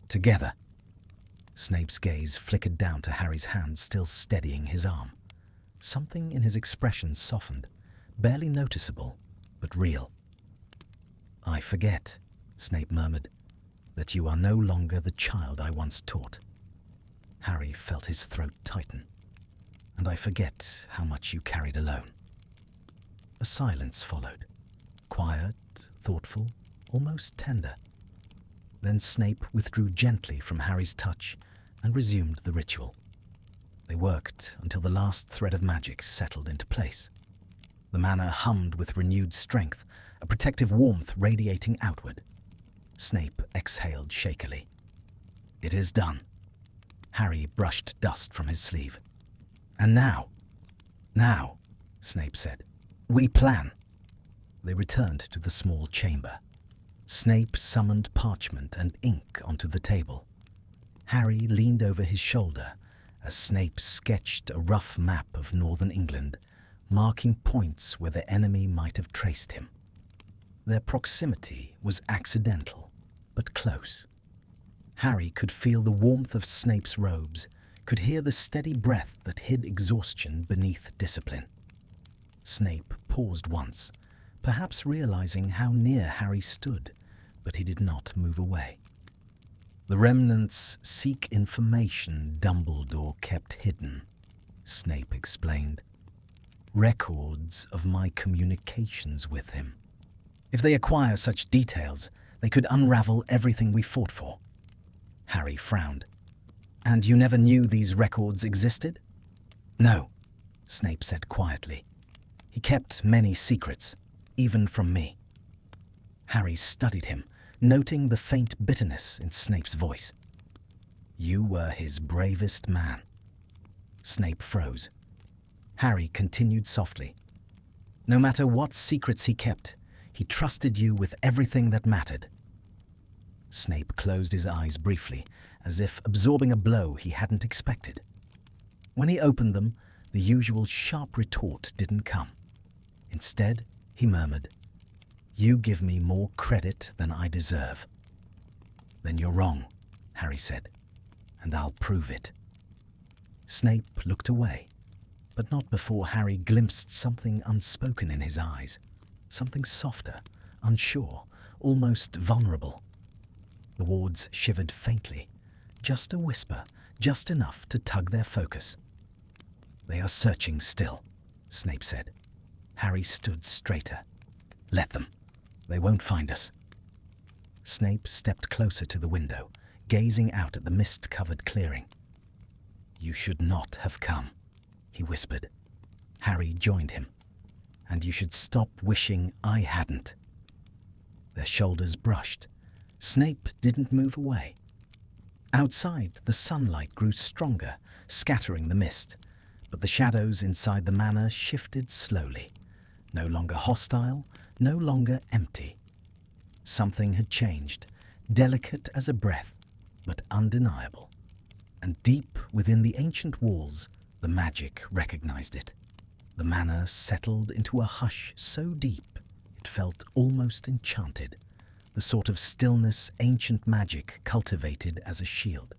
Together. Snape's gaze flickered down to Harry's hand still steadying his arm. Something in his expression softened, barely noticeable, but real. I forget, Snape murmured, that you are no longer the child I once taught. Harry felt his throat tighten. And I forget how much you carried alone. A silence followed, quiet, thoughtful, almost tender. Then Snape withdrew gently from Harry's touch and resumed the ritual. They worked until the last thread of magic settled into place. The manor hummed with renewed strength a protective warmth radiating outward. Snape exhaled shakily. "It is done." Harry brushed dust from his sleeve. "And now?" "Now," Snape said, "we plan." They returned to the small chamber. Snape summoned parchment and ink onto the table. Harry leaned over his shoulder as Snape sketched a rough map of northern England, marking points where the enemy might have traced him. Their proximity was accidental, but close. Harry could feel the warmth of Snape's robes, could hear the steady breath that hid exhaustion beneath discipline. Snape paused once, perhaps realizing how near Harry stood, but he did not move away. "The remnants seek information Dumbledore kept hidden," Snape explained. "Records of my communications with him. If they acquire such details, they could unravel everything we fought for." Harry frowned. "And you never knew these records existed?" "No," Snape said quietly. "He kept many secrets, even from me." Harry studied him, noting the faint bitterness in Snape's voice. "You were his bravest man." Snape froze. Harry continued softly. "No matter what secrets he kept, he trusted you with everything that mattered." Snape closed his eyes briefly, as if absorbing a blow he hadn't expected. When he opened them, the usual sharp retort didn't come. Instead, he murmured, "You give me more credit than I deserve." "Then you're wrong," Harry said, "and I'll prove it." Snape looked away, but not before Harry glimpsed something unspoken in his eyes, something softer, unsure, almost vulnerable. The wards shivered faintly, just a whisper, just enough to tug their focus. "They are searching still," Snape said. Harry stood straighter. "Let them. They won't find us." Snape stepped closer to the window, gazing out at the mist-covered clearing. "You should not have come," he whispered. Harry joined him. "And you should stop wishing I hadn't." Their shoulders brushed. Snape didn't move away. Outside, the sunlight grew stronger, scattering the mist, but the shadows inside the manor shifted slowly, no longer hostile, no longer empty. Something had changed, delicate as a breath, but undeniable. And deep within the ancient walls, the magic recognized it. The manor settled into a hush so deep it felt almost enchanted, the sort of stillness ancient magic cultivated as a shield.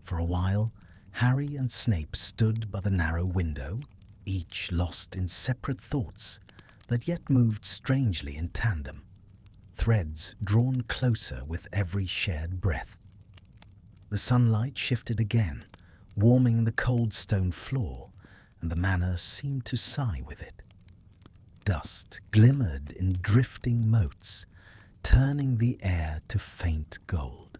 For a while, Harry and Snape stood by the narrow window, each lost in separate thoughts that yet moved strangely in tandem, threads drawn closer with every shared breath. The sunlight shifted again, warming the cold stone floor, and the manor seemed to sigh with it. Dust glimmered in drifting motes, turning the air to faint gold.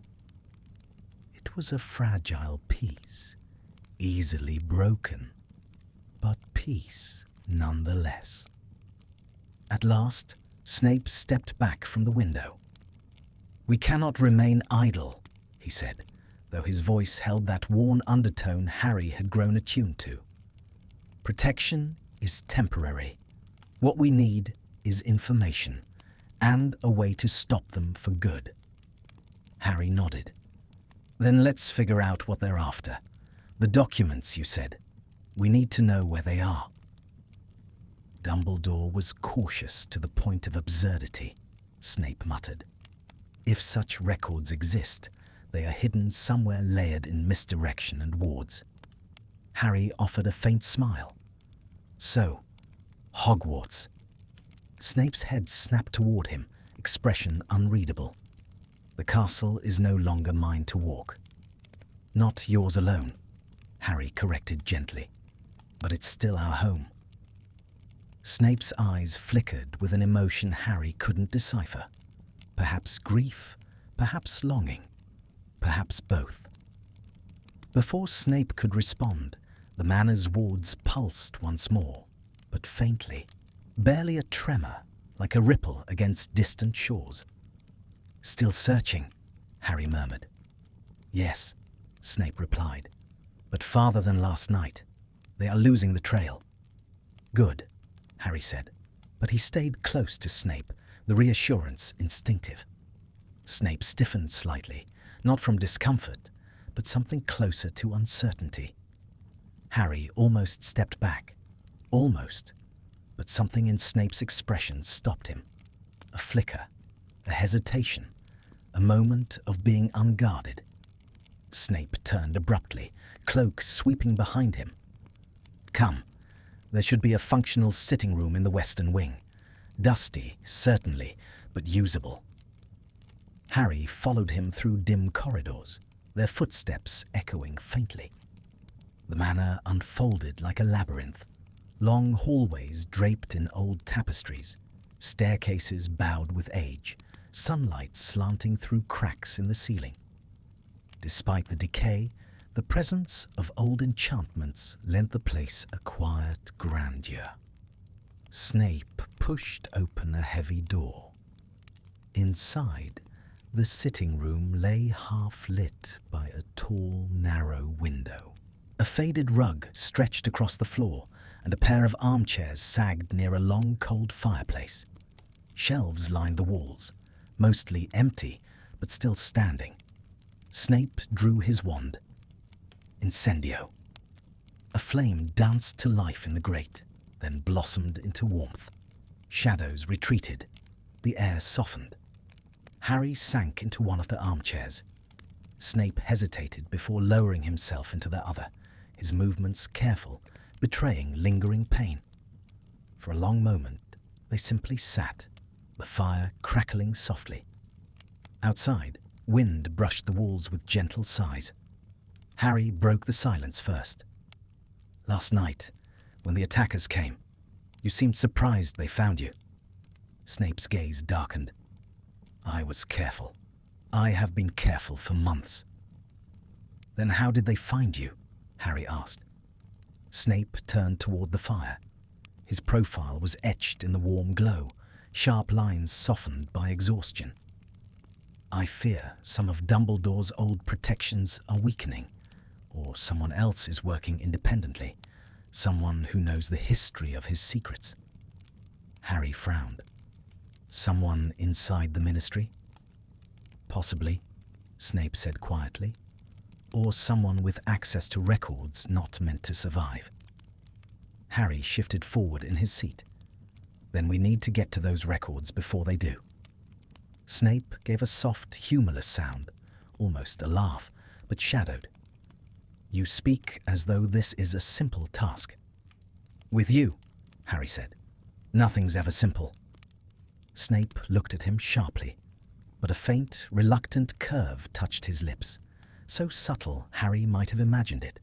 It was a fragile peace, easily broken, but peace nonetheless. At last, Snape stepped back from the window. "We cannot remain idle," he said, though his voice held that worn undertone Harry had grown attuned to. "Protection is temporary. What we need is information, and a way to stop them for good." Harry nodded. "Then let's figure out what they're after. The documents, you said. We need to know where they are." "Dumbledore was cautious to the point of absurdity," Snape muttered. "If such records exist, they are hidden somewhere layered in misdirection and wards." Harry offered a faint smile. "So, Hogwarts." Snape's head snapped toward him, expression unreadable. "The castle is no longer mine to walk." "Not yours alone," Harry corrected gently. "But it's still our home." Snape's eyes flickered with an emotion Harry couldn't decipher. Perhaps grief, perhaps longing, perhaps both. Before Snape could respond, the manor's wards pulsed once more, but faintly, barely a tremor, like a ripple against distant shores. "Still searching," Harry murmured. "Yes," Snape replied, "but farther than last night. They are losing the trail." "Good," Harry said, but he stayed close to Snape, the reassurance instinctive. Snape stiffened slightly, not from discomfort, but something closer to uncertainty. Harry almost stepped back. Almost. But something in Snape's expression stopped him. A flicker, a hesitation, a moment of being unguarded. Snape turned abruptly, cloak sweeping behind him. "Come, there should be a functional sitting room in the western wing. Dusty, certainly, but usable." Harry followed him through dim corridors, their footsteps echoing faintly. The manor unfolded like a labyrinth, long hallways draped in old tapestries, staircases bowed with age, sunlight slanting through cracks in the ceiling. Despite the decay, the presence of old enchantments lent the place a quiet grandeur. Snape pushed open a heavy door. Inside, the sitting room lay half-lit by a tall, narrow window. A faded rug stretched across the floor, and a pair of armchairs sagged near a long, cold fireplace. Shelves lined the walls, mostly empty, but still standing. Snape drew his wand. Incendio. A flame danced to life in the grate, then blossomed into warmth. Shadows retreated. The air softened. Harry sank into one of the armchairs. Snape hesitated before lowering himself into the other, his movements careful, betraying lingering pain. For a long moment, they simply sat, the fire crackling softly. Outside, wind brushed the walls with gentle sighs. Harry broke the silence first. "Last night, when the attackers came, you seemed surprised they found you." Snape's gaze darkened. "I was careful. I have been careful for months." "Then how did they find you?" Harry asked. Snape turned toward the fire. His profile was etched in the warm glow, sharp lines softened by exhaustion. "I fear some of Dumbledore's old protections are weakening, or someone else is working independently, someone who knows the history of his secrets." Harry frowned. "Someone inside the Ministry?" "Possibly," Snape said quietly. "Or someone with access to records not meant to survive." Harry shifted forward in his seat. "Then we need to get to those records before they do." Snape gave a soft, humorless sound, almost a laugh, but shadowed. "You speak as though this is a simple task." "With you," Harry said. "Nothing's ever simple." Snape looked at him sharply, but a faint, reluctant curve touched his lips, so subtle Harry might have imagined it.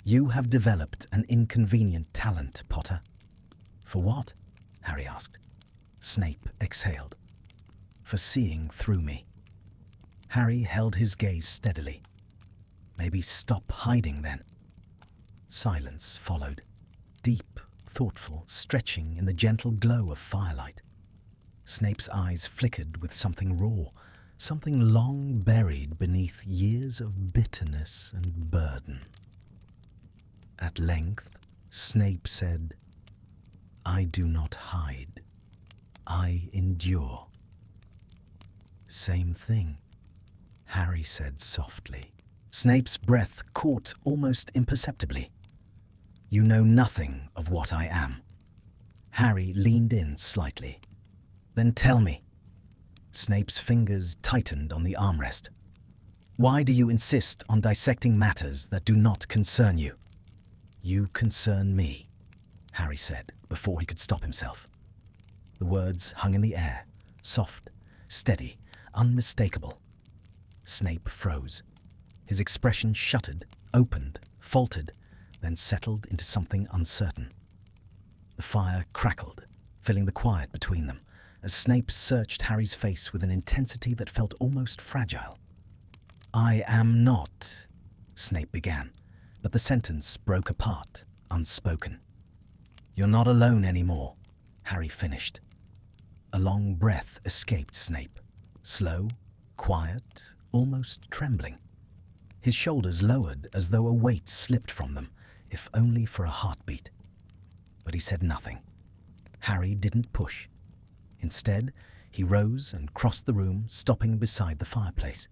"You have developed an inconvenient talent, Potter." "For what?" Harry asked. Snape exhaled. "For seeing through me." Harry held his gaze steadily. "Maybe stop hiding then." Silence followed, deep, thoughtful, stretching in the gentle glow of firelight. Snape's eyes flickered with something raw, something long buried beneath years of bitterness and burden. At length, Snape said, "I do not hide. I endure." "Same thing," Harry said softly. Snape's breath caught almost imperceptibly. "You know nothing of what I am." Harry leaned in slightly. "Then tell me." Snape's fingers tightened on the armrest. "Why do you insist on dissecting matters that do not concern you?" "You concern me," Harry said before he could stop himself. The words hung in the air, soft, steady, unmistakable. Snape froze. His expression shuttered, opened, faltered, then settled into something uncertain. The fire crackled, filling the quiet between them, as Snape searched Harry's face with an intensity that felt almost fragile. "I am not," Snape began, but the sentence broke apart, unspoken. "You're not alone anymore," Harry finished. A long breath escaped Snape, slow, quiet, almost trembling. His shoulders lowered as though a weight slipped from them, if only for a heartbeat. But he said nothing. Harry didn't push. Instead, he rose and crossed the room, stopping beside the fireplace.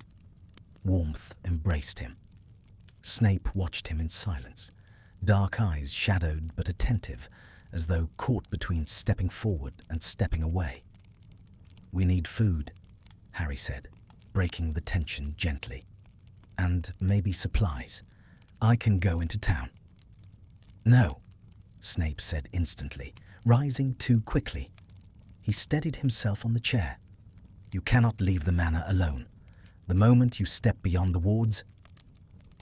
Warmth embraced him. Snape watched him in silence, dark eyes shadowed but attentive, as though caught between stepping forward and stepping away. "We need food," Harry said, breaking the tension gently. "And maybe supplies. I can go into town." "No," Snape said instantly, rising too quickly. He steadied himself on the chair. "You cannot leave the manor alone. The moment you step beyond the wards—"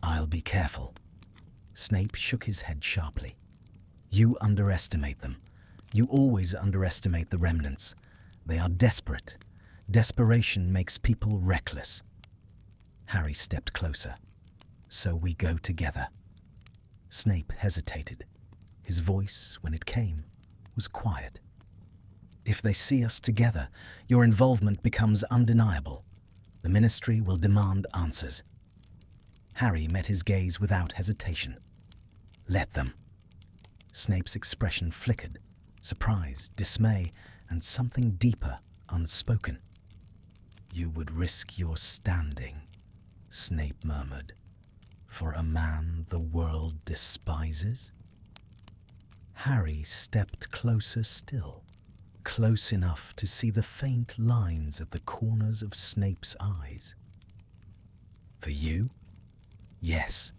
"I'll be careful." Snape shook his head sharply. "You underestimate them. You always underestimate the remnants. They are desperate. Desperation makes people reckless." Harry stepped closer. "So we go together." Snape hesitated. His voice, when it came, was quiet. "If they see us together, your involvement becomes undeniable. The Ministry will demand answers." Harry met his gaze without hesitation. "Let them." Snape's expression flickered, surprise, dismay, and something deeper, unspoken. "You would risk your standing," Snape murmured, "for a man the world despises?" Harry stepped closer still, close enough to see the faint lines at the corners of Snape's eyes. "For you? Yes."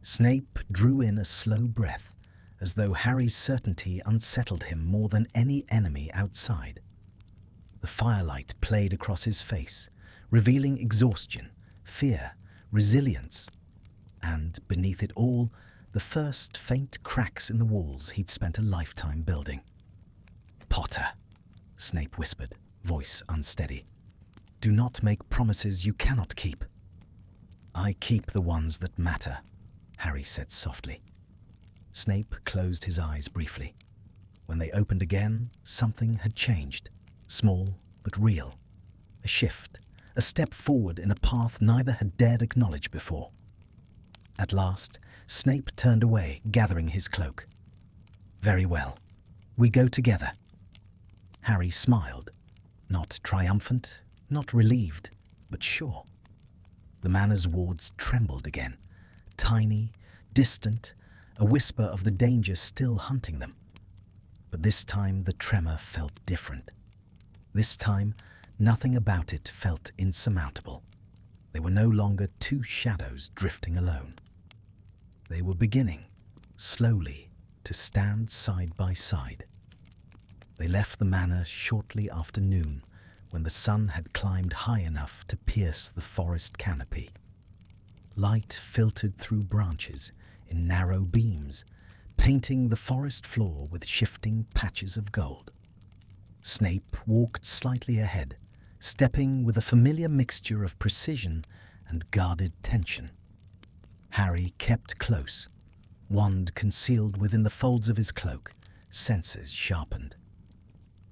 Snape drew in a slow breath, as though Harry's certainty unsettled him more than any enemy outside. The firelight played across his face, revealing exhaustion, fear, resilience, and, beneath it all, the first faint cracks in the walls he'd spent a lifetime building. "Potter," Snape whispered, voice unsteady. "Do not make promises you cannot keep." "I keep the ones that matter," Harry said softly. Snape closed his eyes briefly. When they opened again, something had changed, small but real. A shift, a step forward in a path neither had dared acknowledge before. At last, Snape turned away, gathering his cloak. "Very well. We go together." Harry smiled, not triumphant, not relieved, but sure. The manor's wards trembled again, tiny, distant, a whisper of the danger still hunting them. But this time the tremor felt different. This time, nothing about it felt insurmountable. They were no longer two shadows drifting alone. They were beginning, slowly, to stand side by side. They left the manor shortly after noon, when the sun had climbed high enough to pierce the forest canopy. Light filtered through branches in narrow beams, painting the forest floor with shifting patches of gold. Snape walked slightly ahead, stepping with a familiar mixture of precision and guarded tension. Harry kept close, wand concealed within the folds of his cloak, senses sharpened.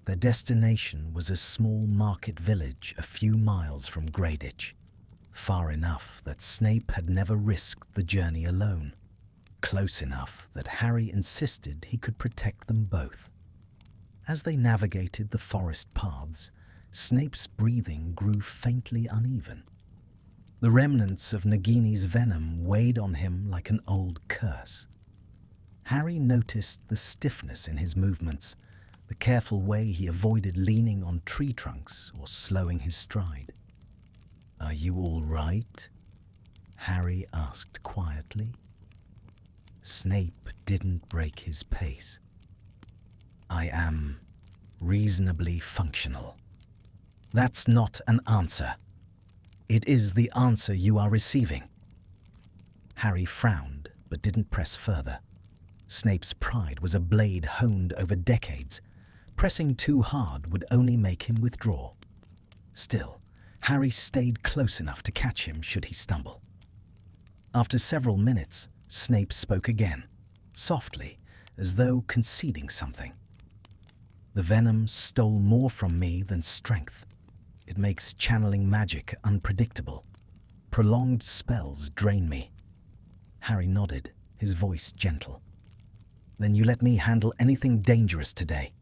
Their destination was a small market village a few miles from Greyditch, far enough that Snape had never risked the journey alone, close enough that Harry insisted he could protect them both. As they navigated the forest paths, Snape's breathing grew faintly uneven. The remnants of Nagini's venom weighed on him like an old curse. Harry noticed the stiffness in his movements, the careful way he avoided leaning on tree trunks or slowing his stride. "Are you all right?" Harry asked quietly. Snape didn't break his pace. "I am reasonably functional." "That's not an answer. It is the answer you are receiving." Harry frowned, but didn't press further. Snape's pride was a blade honed over decades. Pressing too hard would only make him withdraw. Still, Harry stayed close enough to catch him should he stumble. After several minutes, Snape spoke again, softly, as though conceding something. The venom stole more from me than strength. It makes channeling magic unpredictable. Prolonged spells drain me. Harry nodded, his voice gentle. Then you let me handle anything dangerous today.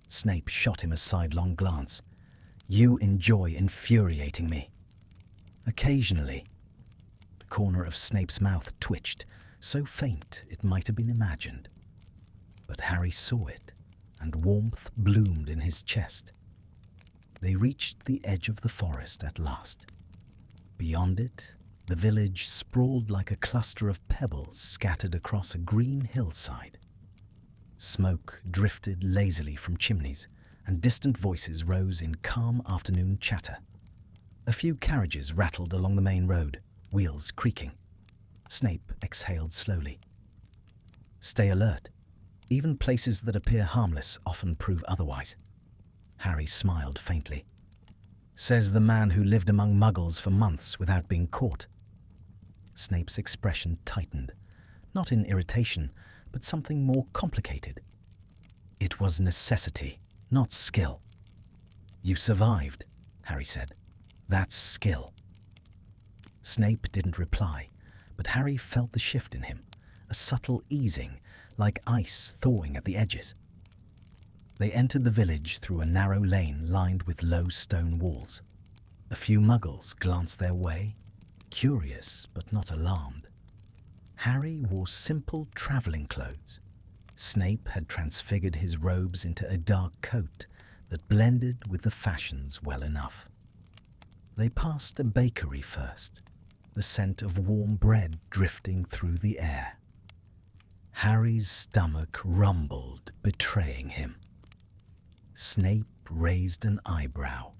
Snape shot him a sidelong glance. You enjoy infuriating me. Occasionally. The corner of Snape's mouth twitched, so faint it might have been imagined. But Harry saw it, and warmth bloomed in his chest. They reached the edge of the forest at last. Beyond it, the village sprawled like a cluster of pebbles scattered across a green hillside. Smoke drifted lazily from chimneys, and distant voices rose in calm afternoon chatter. A few carriages rattled along the main road, wheels creaking. Snape exhaled slowly. Stay alert. Even places that appear harmless often prove otherwise. Harry smiled faintly. Says the man who lived among muggles for months without being caught. Snape's expression tightened, not in irritation, but something more complicated. It was necessity, not skill. You survived, Harry said. That's skill. Snape didn't reply, but Harry felt the shift in him, a subtle easing, like ice thawing at the edges. They entered the village through a narrow lane lined with low stone walls. A few muggles glanced their way, curious but not alarmed. Harry wore simple travelling clothes. Snape had transfigured his robes into a dark coat that blended with the fashions well enough. They passed a bakery first, the scent of warm bread drifting through the air. Harry's stomach rumbled, betraying him. Snape raised an eyebrow.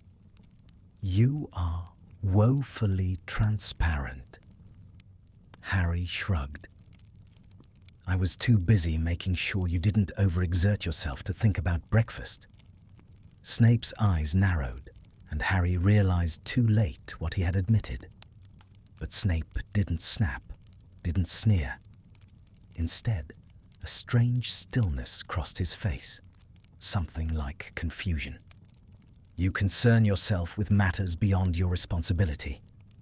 You are woefully transparent. Harry shrugged. I was too busy making sure you didn't overexert yourself to think about breakfast. Snape's eyes narrowed, and Harry realized too late what he had admitted. But Snape didn't snap, didn't sneer. Instead, a strange stillness crossed his face, something like confusion. You concern yourself with matters beyond your responsibility,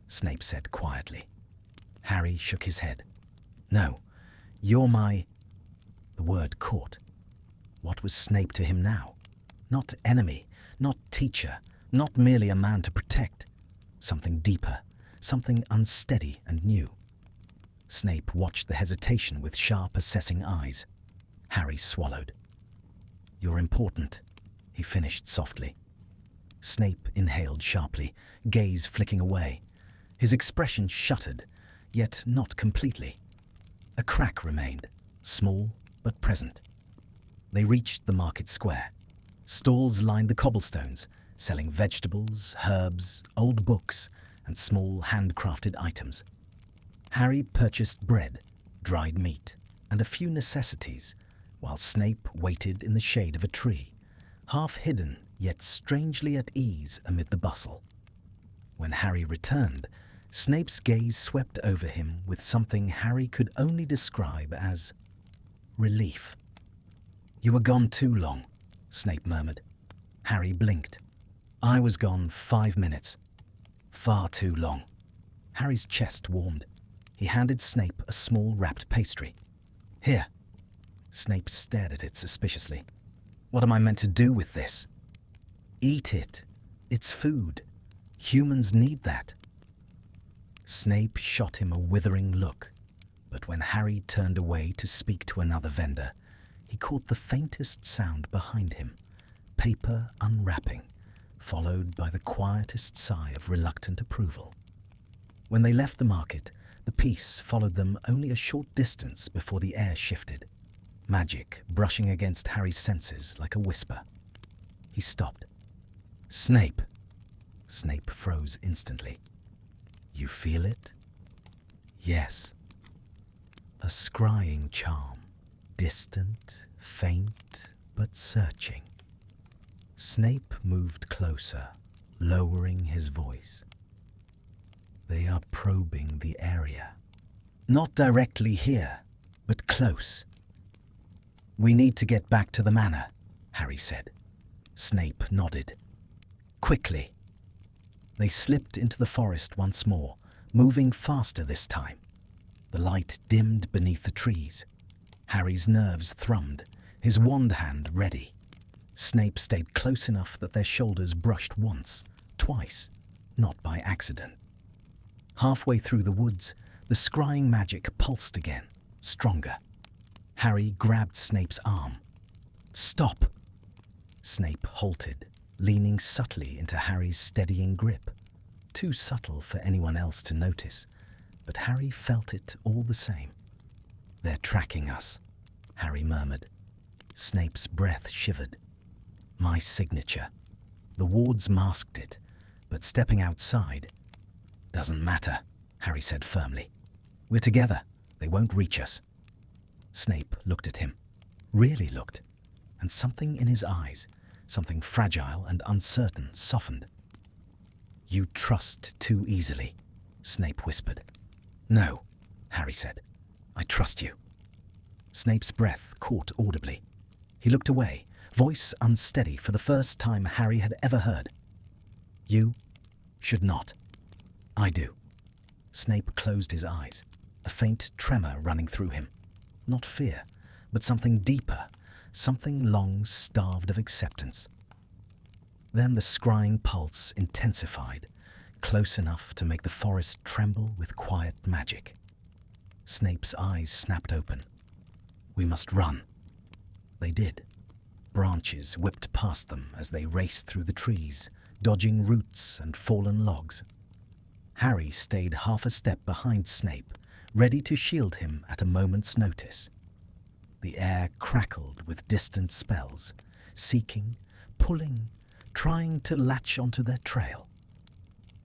Snape said quietly. Harry shook his head. No, you're my... The word caught. What was Snape to him now? Not enemy, not teacher, not merely a man to protect. Something deeper, something unsteady and new. Snape watched the hesitation with sharp, assessing eyes. Harry swallowed. You're important, he finished softly. Snape inhaled sharply, gaze flicking away. His expression shuttered, yet not completely. A crack remained, small but present. They reached the market square. Stalls lined the cobblestones, selling vegetables, herbs, old books, and small handcrafted items. Harry purchased bread, dried meat, and a few necessities, while Snape waited in the shade of a tree, half hidden yet strangely at ease amid the bustle. When Harry returned, Snape's gaze swept over him with something Harry could only describe as relief. You were gone too long, Snape murmured. Harry blinked. I was gone 5 minutes. Far too long. Harry's chest warmed. He handed Snape a small wrapped pastry. Here. Snape stared at it suspiciously. What am I meant to do with this? Eat it. It's food. Humans need that. Snape shot him a withering look, but when Harry turned away to speak to another vendor, he caught the faintest sound behind him, paper unwrapping, followed by the quietest sigh of reluctant approval. When they left the market, the peace followed them only a short distance before the air shifted, magic brushing against Harry's senses like a whisper. He stopped. Snape! Snape froze instantly. You feel it? Yes. A scrying charm, distant, faint, but searching. Snape moved closer, lowering his voice. They are probing the area. Not directly here, but close. We need to get back to the manor. Harry said. Snape nodded. Quickly. They slipped into the forest once more, moving faster this time. The light dimmed beneath the trees. Harry's nerves thrummed, his wand hand ready. Snape stayed close enough that their shoulders brushed once, twice, not by accident. Halfway through the woods, the scrying magic pulsed again, stronger. Harry grabbed Snape's arm. "Stop!" Snape halted, leaning subtly into Harry's steadying grip. Too subtle for anyone else to notice, but Harry felt it all the same. "They're tracking us," Harry murmured. Snape's breath shivered. "My signature." The wards masked it, but stepping outside... "Doesn't matter," Harry said firmly. "We're together. They won't reach us." Snape looked at him. Really looked. And something in his eyes, something fragile and uncertain, softened. "You trust too easily," Snape whispered. "No," Harry said. "I trust you." Snape's breath caught audibly. He looked away, voice unsteady for the first time Harry had ever heard. "You should not. I do." Snape closed his eyes, a faint tremor running through him. Not fear, but something deeper, something long starved of acceptance. Then the scrying pulse intensified, close enough to make the forest tremble with quiet magic. Snape's eyes snapped open. "We must run." They did. Branches whipped past them as they raced through the trees, dodging roots and fallen logs. Harry stayed half a step behind Snape, ready to shield him at a moment's notice. The air crackled with distant spells, seeking, pulling, trying to latch onto their trail.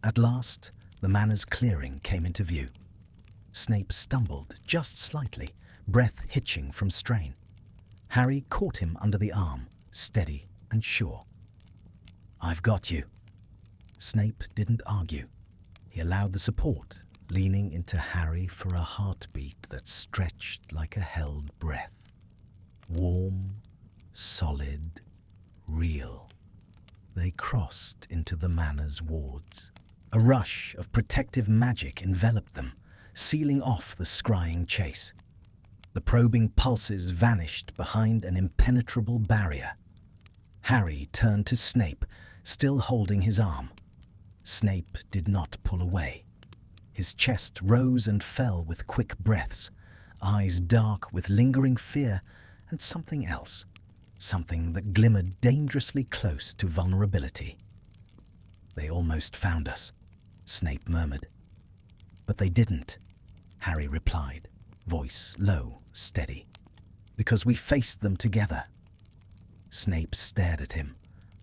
At last, the manor's clearing came into view. Snape stumbled just slightly, breath hitching from strain. Harry caught him under the arm, steady and sure. "I've got you." Snape didn't argue. He allowed the support, leaning into Harry for a heartbeat that stretched like a held breath. Warm, solid, real. They crossed into the manor's wards. A rush of protective magic enveloped them, sealing off the scrying chase. The probing pulses vanished behind an impenetrable barrier. Harry turned to Snape, still holding his arm. Snape did not pull away. His chest rose and fell with quick breaths, eyes dark with lingering fear and something else, something that glimmered dangerously close to vulnerability. "They almost found us," Snape murmured. "But they didn't," Harry replied, voice low, steady. "Because we faced them together." Snape stared at him,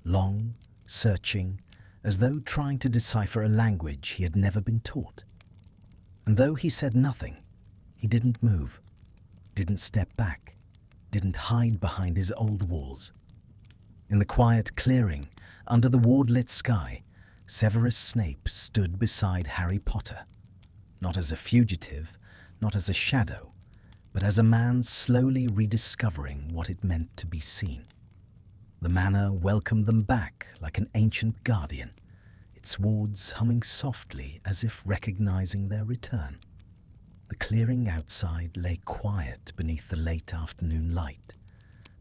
long, searching, as though trying to decipher a language he had never been taught. And though he said nothing, he didn't move, didn't step back, didn't hide behind his old walls. In the quiet clearing, under the ward-lit sky, Severus Snape stood beside Harry Potter, not as a fugitive, not as a shadow, but as a man slowly rediscovering what it meant to be seen. The manor welcomed them back like an ancient guardian, its wards humming softly as if recognizing their return. The clearing outside lay quiet beneath the late afternoon light,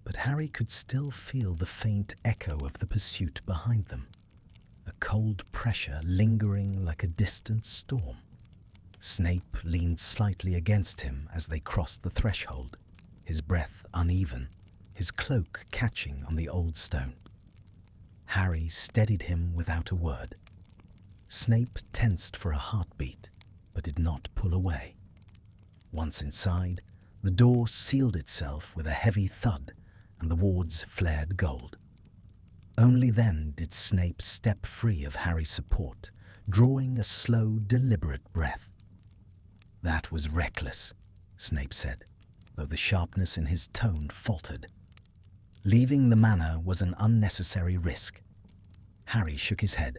but Harry could still feel the faint echo of the pursuit behind them, a cold pressure lingering like a distant storm. Snape leaned slightly against him as they crossed the threshold, his breath uneven, his cloak catching on the old stone. Harry steadied him without a word. Snape tensed for a heartbeat, but did not pull away. Once inside, the door sealed itself with a heavy thud, and the wards flared gold. Only then did Snape step free of Harry's support, drawing a slow, deliberate breath. "That was reckless," Snape said, though the sharpness in his tone faltered. Leaving the manor was an unnecessary risk. Harry shook his head.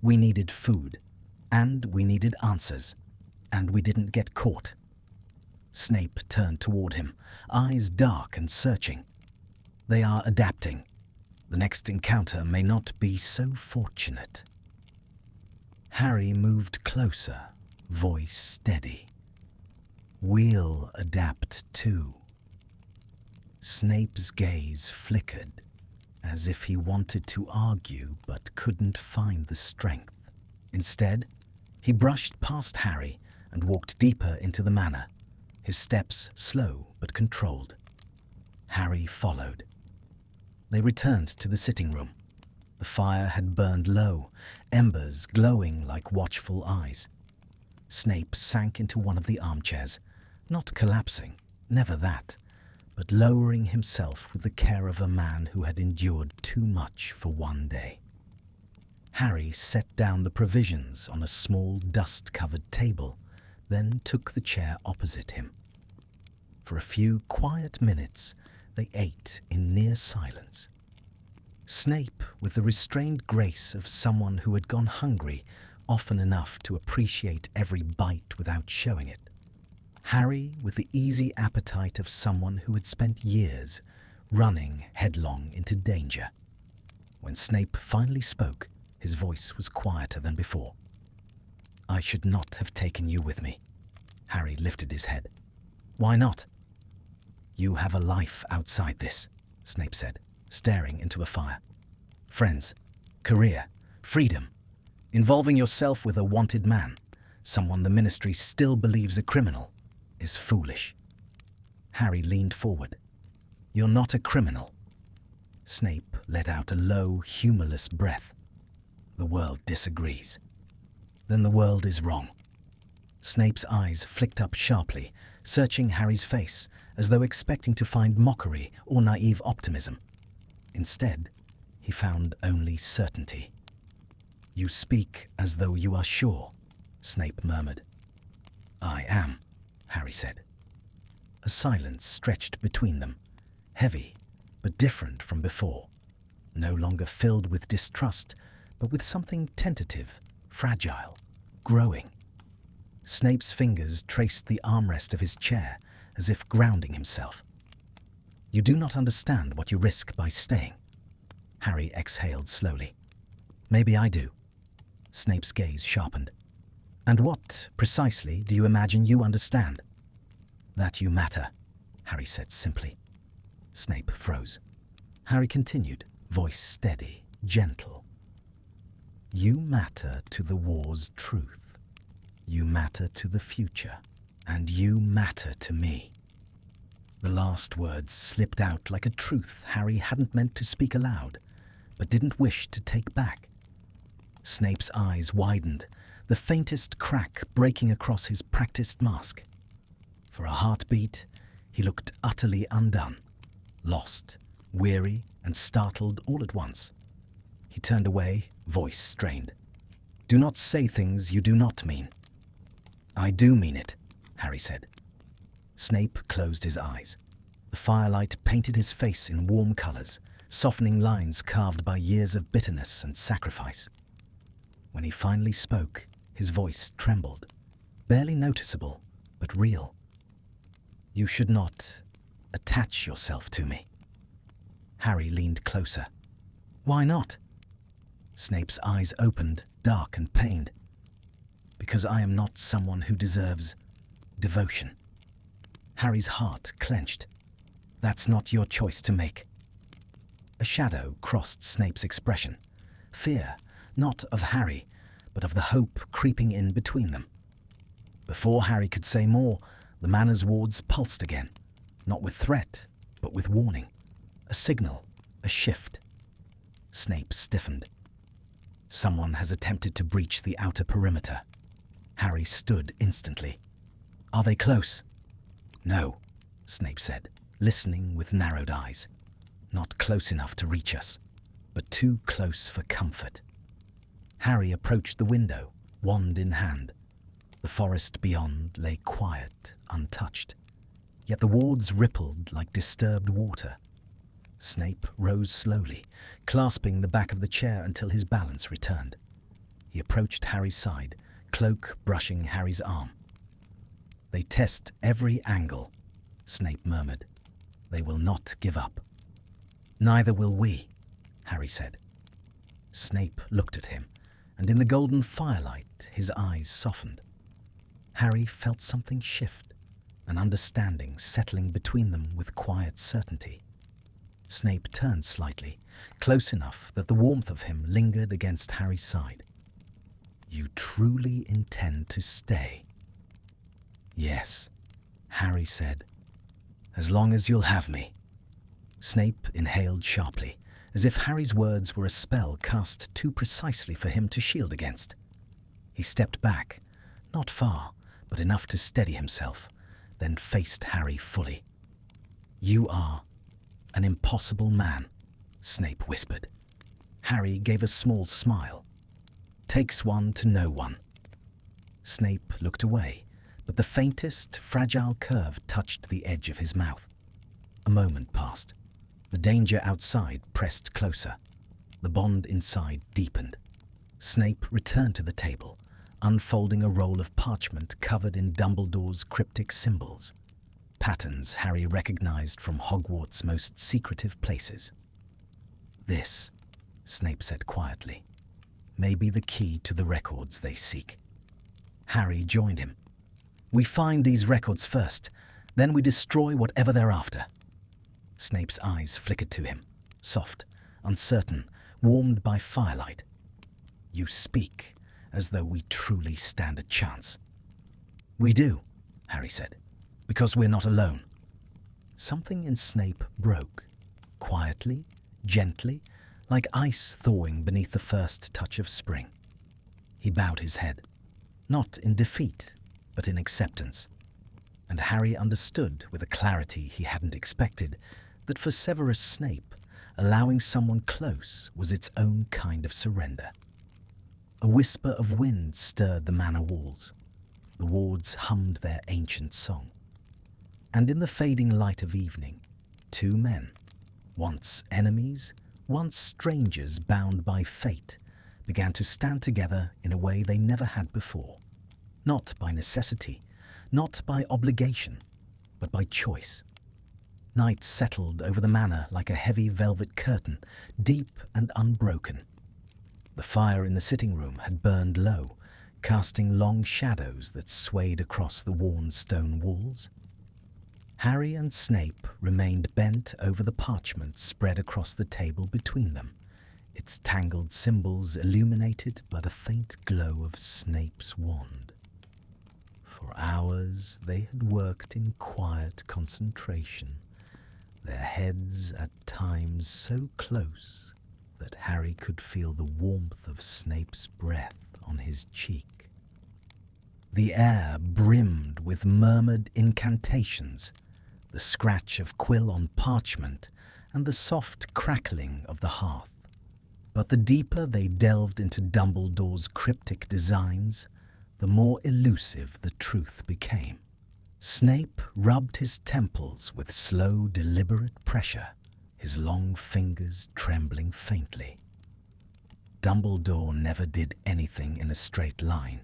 "We needed food, and we needed answers, and we didn't get caught." Snape turned toward him, eyes dark and searching. They are adapting. The next encounter may not be so fortunate. Harry moved closer, voice steady. We'll adapt too. Snape's gaze flickered, as if he wanted to argue but couldn't find the strength. Instead, he brushed past Harry and walked deeper into the manor, his steps slow but controlled. Harry followed. They returned to the sitting room. The fire had burned low, embers glowing like watchful eyes. Snape sank into one of the armchairs, not collapsing, never that, but lowering himself with the care of a man who had endured too much for one day. Harry set down the provisions on a small dust-covered table, then took the chair opposite him. For a few quiet minutes, they ate in near silence. Snape, with the restrained grace of someone who had gone hungry often enough to appreciate every bite without showing it. Harry, with the easy appetite of someone who had spent years running headlong into danger. When Snape finally spoke, his voice was quieter than before. "I should not have taken you with me." Harry lifted his head. "Why not?" "You have a life outside this," Snape said, staring into a fire. "Friends, career, freedom, involving yourself with a wanted man, someone the Ministry still believes a criminal, is foolish." Harry leaned forward. "You're not a criminal." Snape let out a low, humorless breath. "The world disagrees." "Then the world is wrong." Snape's eyes flicked up sharply, searching Harry's face, as though expecting to find mockery or naive optimism. Instead, he found only certainty. "You speak as though you are sure," Snape murmured. "I am," Harry said. A silence stretched between them, heavy but different from before, no longer filled with distrust, but with something tentative, fragile, growing. Snape's fingers traced the armrest of his chair, as if grounding himself. "You do not understand what you risk by staying." Harry exhaled slowly. "Maybe I do." Snape's gaze sharpened. "And what, precisely, do you imagine you understand?" "That you matter," Harry said simply. Snape froze. Harry continued, voice steady, gentle. "You matter to the war's truth. You matter to the future. And you matter to me." The last words slipped out like a truth Harry hadn't meant to speak aloud, but didn't wish to take back. Snape's eyes widened, the faintest crack breaking across his practiced mask. For a heartbeat, he looked utterly undone, lost, weary, and startled all at once. He turned away, voice strained. "Do not say things you do not mean." "I do mean it," Harry said. Snape closed his eyes. The firelight painted his face in warm colors, softening lines carved by years of bitterness and sacrifice. When he finally spoke, his voice trembled, barely noticeable, but real. "You should not attach yourself to me." Harry leaned closer. "Why not?" Snape's eyes opened, dark and pained. "Because I am not someone who deserves devotion." Harry's heart clenched. "That's not your choice to make." A shadow crossed Snape's expression. Fear, not of Harry, but of the hope creeping in between them. Before Harry could say more, the manor's wards pulsed again, not with threat, but with warning. A signal, a shift. Snape stiffened. Someone has attempted to breach the outer perimeter. Harry stood instantly. "Are they close?" "No," Snape said, listening with narrowed eyes. "Not close enough to reach us, but too close for comfort." Harry approached the window, wand in hand. The forest beyond lay quiet, untouched. Yet the wards rippled like disturbed water. Snape rose slowly, clasping the back of the chair until his balance returned. He approached Harry's side, cloak brushing Harry's arm. "They test every angle," Snape murmured. "They will not give up." Neither will we, Harry said. Snape looked at him, and in the golden firelight his eyes softened. Harry felt something shift, an understanding settling between them with quiet certainty. Snape turned slightly, close enough that the warmth of him lingered against Harry's side. You truly intend to stay? Yes, Harry said. As long as you'll have me. Snape inhaled sharply, as if Harry's words were a spell cast too precisely for him to shield against. He stepped back, not far, but enough to steady himself, then faced Harry fully. You are an impossible man, Snape whispered. Harry gave a small smile. Takes one to know one. Snape looked away, but the faintest, fragile curve touched the edge of his mouth. A moment passed. The danger outside pressed closer. The bond inside deepened. Snape returned to the table, unfolding a roll of parchment covered in Dumbledore's cryptic symbols, patterns Harry recognized from Hogwarts' most secretive places. This, Snape said quietly, may be the key to the records they seek. Harry joined him. We find these records first, then we destroy whatever they're after. Snape's eyes flickered to him, soft, uncertain, warmed by firelight. You speak as though we truly stand a chance. We do, Harry said, because we're not alone. Something in Snape broke, quietly, gently, like ice thawing beneath the first touch of spring. He bowed his head, not in defeat, but in acceptance. And Harry understood with a clarity he hadn't expected that for Severus Snape, allowing someone close was its own kind of surrender. A whisper of wind stirred the manor walls. The wards hummed their ancient song. And in the fading light of evening, two men, once enemies, once strangers bound by fate, began to stand together in a way they never had before. Not by necessity, not by obligation, but by choice. Night settled over the manor like a heavy velvet curtain, deep and unbroken. The fire in the sitting room had burned low, casting long shadows that swayed across the worn stone walls. Harry and Snape remained bent over the parchment spread across the table between them, its tangled symbols illuminated by the faint glow of Snape's wand. For hours they had worked in quiet concentration, their heads at times so close that Harry could feel the warmth of Snape's breath on his cheek. The air brimmed with murmured incantations, the scratch of quill on parchment, and the soft crackling of the hearth. But the deeper they delved into Dumbledore's cryptic designs, the more elusive the truth became. Snape rubbed his temples with slow, deliberate pressure, his long fingers trembling faintly. Dumbledore never did anything in a straight line.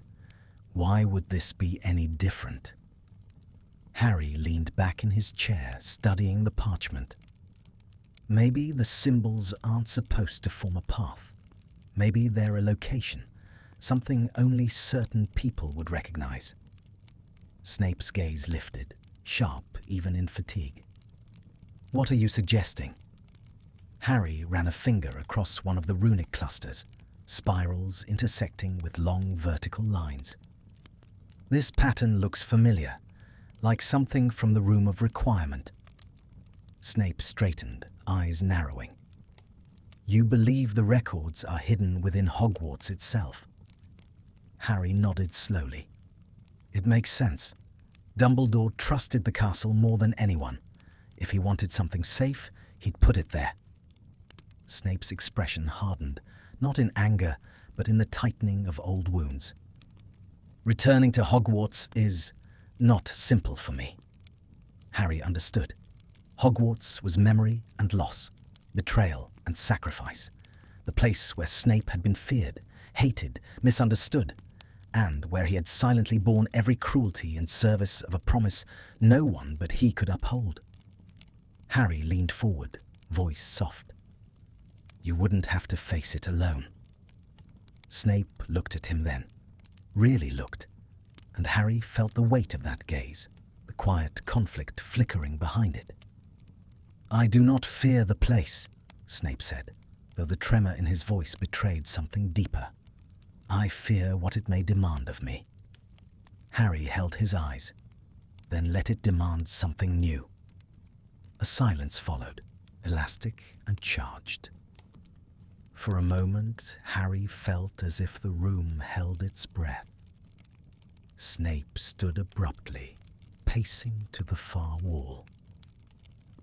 Why would this be any different? Harry leaned back in his chair, studying the parchment. Maybe the symbols aren't supposed to form a path. Maybe they're a location, something only certain people would recognize. Snape's gaze lifted, sharp even in fatigue. What are you suggesting? Harry ran a finger across one of the runic clusters, spirals intersecting with long vertical lines. This pattern looks familiar, like something from the Room of Requirement. Snape straightened, eyes narrowing. You believe the records are hidden within Hogwarts itself? Harry nodded slowly. It makes sense. Dumbledore trusted the castle more than anyone. If he wanted something safe, he'd put it there. Snape's expression hardened, not in anger, but in the tightening of old wounds. Returning to Hogwarts is not simple for me. Harry understood. Hogwarts was memory and loss, betrayal and sacrifice, the place where Snape had been feared, hated, misunderstood, and where he had silently borne every cruelty in service of a promise no one but he could uphold. Harry leaned forward, voice soft. You wouldn't have to face it alone. Snape looked at him then, really looked, and Harry felt the weight of that gaze, the quiet conflict flickering behind it. I do not fear the place, Snape said, though the tremor in his voice betrayed something deeper. I fear what it may demand of me. Harry held his eyes, then let it demand something new. A silence followed, elastic and charged. For a moment, Harry felt as if the room held its breath. Snape stood abruptly, pacing to the far wall.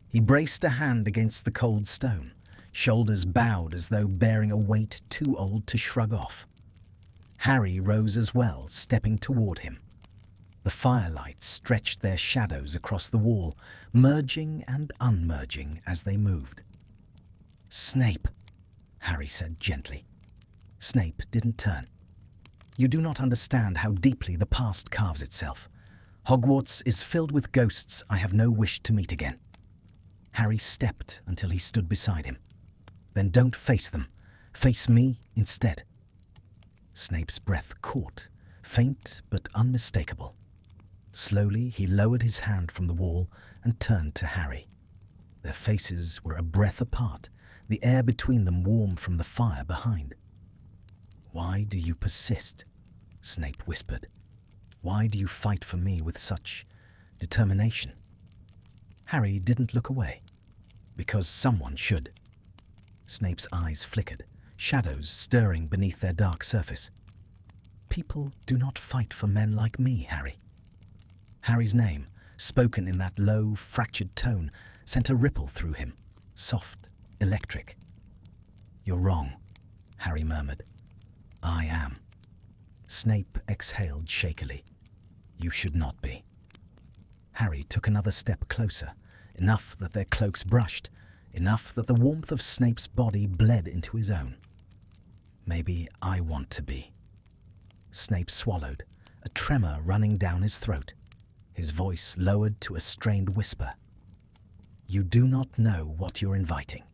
He braced a hand against the cold stone, shoulders bowed as though bearing a weight too old to shrug off. Harry rose as well, stepping toward him. The firelight stretched their shadows across the wall, merging and unmerging as they moved. Snape, Harry said gently. Snape didn't turn. You do not understand how deeply the past carves itself. Hogwarts is filled with ghosts I have no wish to meet again. Harry stepped until he stood beside him. Then don't face them. Face me instead. Snape's breath caught, faint but unmistakable. Slowly he lowered his hand from the wall and turned to Harry. Their faces were a breath apart, the air between them warm from the fire behind. Why do you persist? Snape whispered. Why do you fight for me with such determination? Harry didn't look away. Because someone should. Snape's eyes flickered, shadows stirring beneath their dark surface. People do not fight for men like me, Harry. Harry's name, spoken in that low, fractured tone, sent a ripple through him, soft, electric. You're wrong, Harry murmured. I am. Snape exhaled shakily. You should not be. Harry took another step closer, enough that their cloaks brushed, enough that the warmth of Snape's body bled into his own. Maybe I want to be. Snape swallowed, a tremor running down his throat, his voice lowered to a strained whisper. You do not know what you're inviting.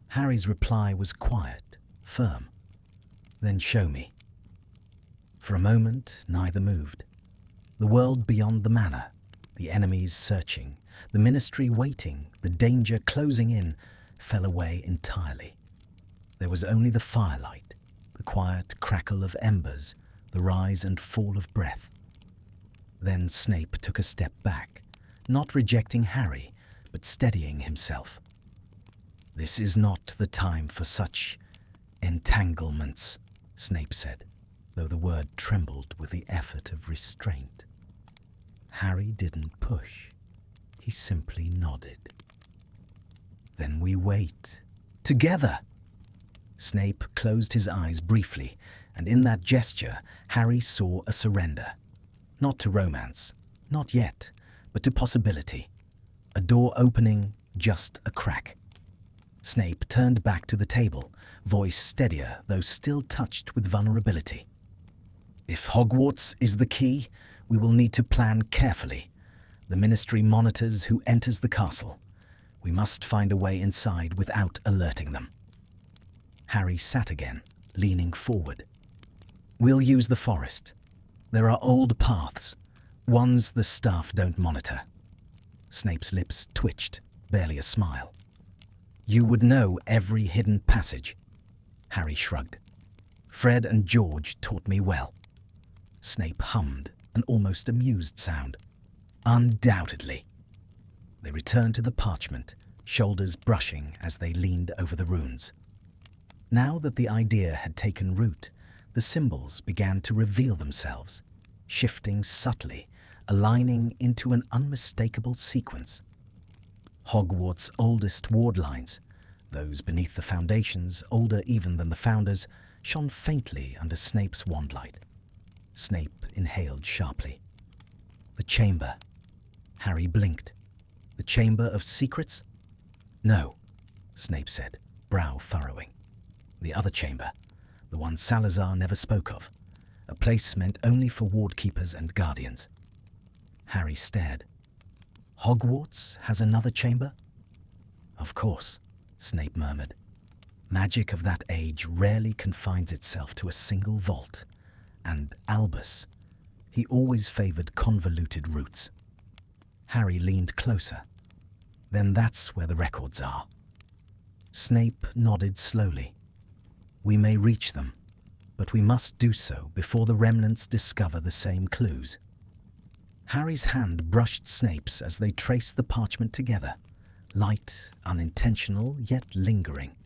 Harry's reply was quiet, firm. Then show me. For a moment, neither moved. The world beyond the manor, the enemies searching, the ministry waiting, the danger closing in, fell away entirely. There was only the firelight, the quiet crackle of embers, the rise and fall of breath. Then Snape took a step back, not rejecting Harry, but steadying himself. This is not the time for such entanglements, Snape said, though the word trembled with the effort of restraint. Harry didn't push. He simply nodded. Then we wait. Together! Snape closed his eyes briefly, and in that gesture, Harry saw a surrender. Not to romance, not yet, but to possibility. A door opening, just a crack. Snape turned back to the table, voice steadier, though still touched with vulnerability. If Hogwarts is the key, we will need to plan carefully. The Ministry monitors who enters the castle. We must find a way inside without alerting them. Harry sat again, leaning forward. We'll use the forest. There are old paths, ones the staff don't monitor. Snape's lips twitched, barely a smile. You would know every hidden passage. Harry shrugged. Fred and George taught me well. Snape hummed, an almost amused sound. Undoubtedly. They returned to the parchment, shoulders brushing as they leaned over the runes. Now that the idea had taken root, the symbols began to reveal themselves, shifting subtly, aligning into an unmistakable sequence. Hogwarts' oldest ward lines, those beneath the foundations, older even than the founders, shone faintly under Snape's wandlight. Snape inhaled sharply. The chamber. Harry blinked. The chamber of secrets? No, Snape said, brow furrowing. The other chamber, the one Salazar never spoke of, a place meant only for ward keepers and guardians. Harry stared. Hogwarts has another chamber? Of course, Snape murmured. Magic of that age rarely confines itself to a single vault, and Albus, he always favoured convoluted routes. Harry leaned closer. Then that's where the records are. Snape nodded slowly. We may reach them, but we must do so before the remnants discover the same clues. Harry's hand brushed Snape's as they traced the parchment together, light, unintentional, yet lingering.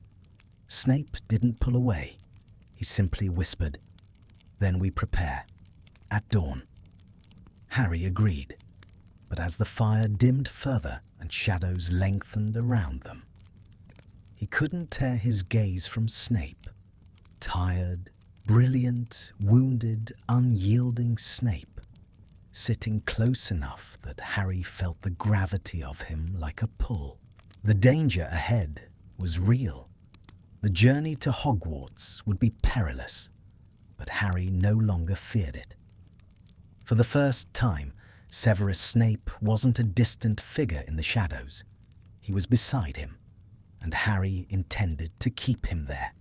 Snape didn't pull away. He simply whispered, "Then we prepare. At dawn." Harry agreed, but as the fire dimmed further and shadows lengthened around them, he couldn't tear his gaze from Snape. Tired, brilliant, wounded, unyielding Snape, sitting close enough that Harry felt the gravity of him like a pull. The danger ahead was real. The journey to Hogwarts would be perilous, but Harry no longer feared it. For the first time, Severus Snape wasn't a distant figure in the shadows. He was beside him, and Harry intended to keep him there.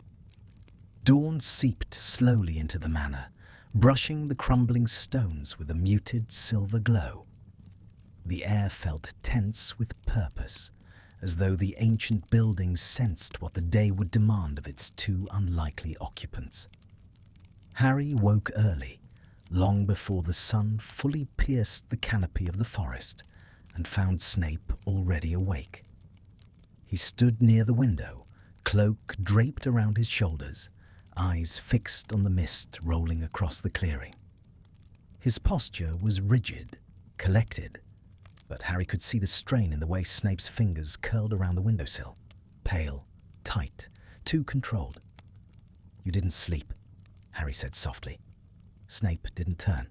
Dawn seeped slowly into the manor, brushing the crumbling stones with a muted silver glow. The air felt tense with purpose, as though the ancient building sensed what the day would demand of its two unlikely occupants. Harry woke early, long before the sun fully pierced the canopy of the forest, and found Snape already awake. He stood near the window, cloak draped around his shoulders, eyes fixed on the mist rolling across the clearing. His posture was rigid, collected, but Harry could see the strain in the way Snape's fingers curled around the windowsill. Pale, tight, too controlled. "You didn't sleep," Harry said softly. Snape didn't turn.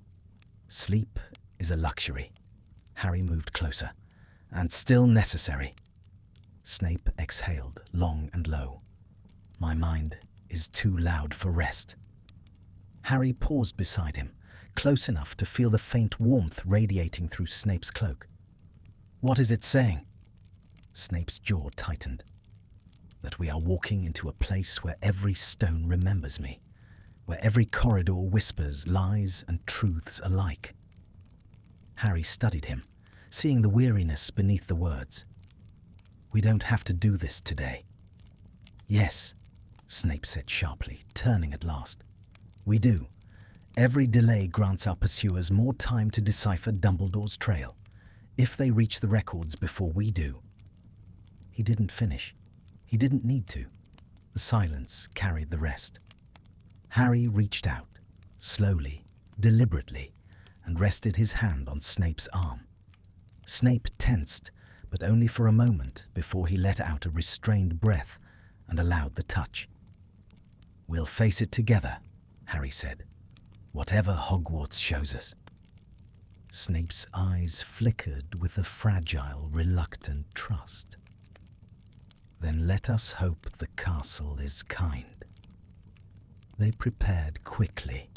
"Sleep is a luxury." Harry moved closer. "And still necessary." Snape exhaled, long and low. "My mind is too loud for rest." Harry paused beside him, close enough to feel the faint warmth radiating through Snape's cloak. "What is it saying?" Snape's jaw tightened. "That we are walking into a place where every stone remembers me, where every corridor whispers lies and truths alike." Harry studied him, seeing the weariness beneath the words. "We don't have to do this today." "Yes," Snape said sharply, turning at last. "We do. Every delay grants our pursuers more time to decipher Dumbledore's trail, if they reach the records before we do." He didn't finish. He didn't need to. The silence carried the rest. Harry reached out, slowly, deliberately, and rested his hand on Snape's arm. Snape tensed, but only for a moment before he let out a restrained breath and allowed the touch. "We'll face it together," Harry said, "whatever Hogwarts shows us." Snape's eyes flickered with a fragile, reluctant trust. "Then let us hope the castle is kind." They prepared quickly.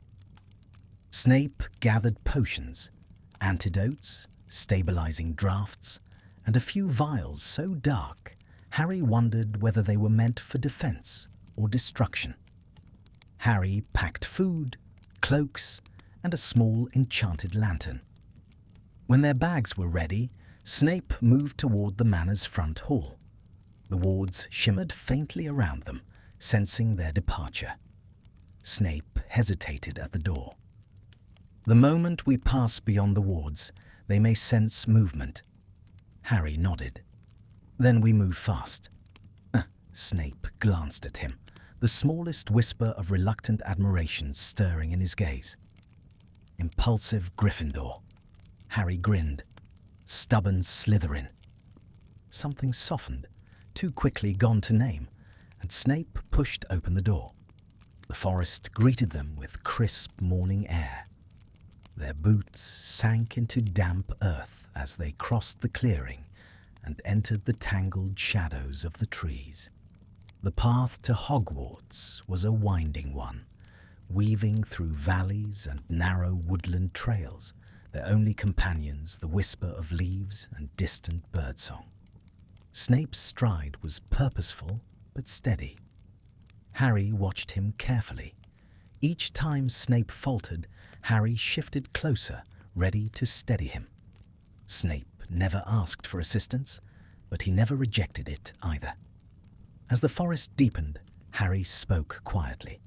Snape gathered potions, antidotes, stabilizing draughts, and a few vials so dark, Harry wondered whether they were meant for defense or destruction. Harry packed food, cloaks, and a small enchanted lantern. When their bags were ready, Snape moved toward the manor's front hall. The wards shimmered faintly around them, sensing their departure. Snape hesitated at the door. "The moment we pass beyond the wards, they may sense movement." Harry nodded. "Then we move fast." Snape glanced at him, the smallest whisper of reluctant admiration stirring in his gaze. "Impulsive Gryffindor." Harry grinned. "Stubborn Slytherin." Something softened, too quickly gone to name, and Snape pushed open the door. The forest greeted them with crisp morning air. Their boots sank into damp earth as they crossed the clearing and entered the tangled shadows of the trees. The path to Hogwarts was a winding one, weaving through valleys and narrow woodland trails, their only companions the whisper of leaves and distant birdsong. Snape's stride was purposeful but steady. Harry watched him carefully. Each time Snape faltered, Harry shifted closer, ready to steady him. Snape never asked for assistance, but he never rejected it either. As the forest deepened, Harry spoke quietly.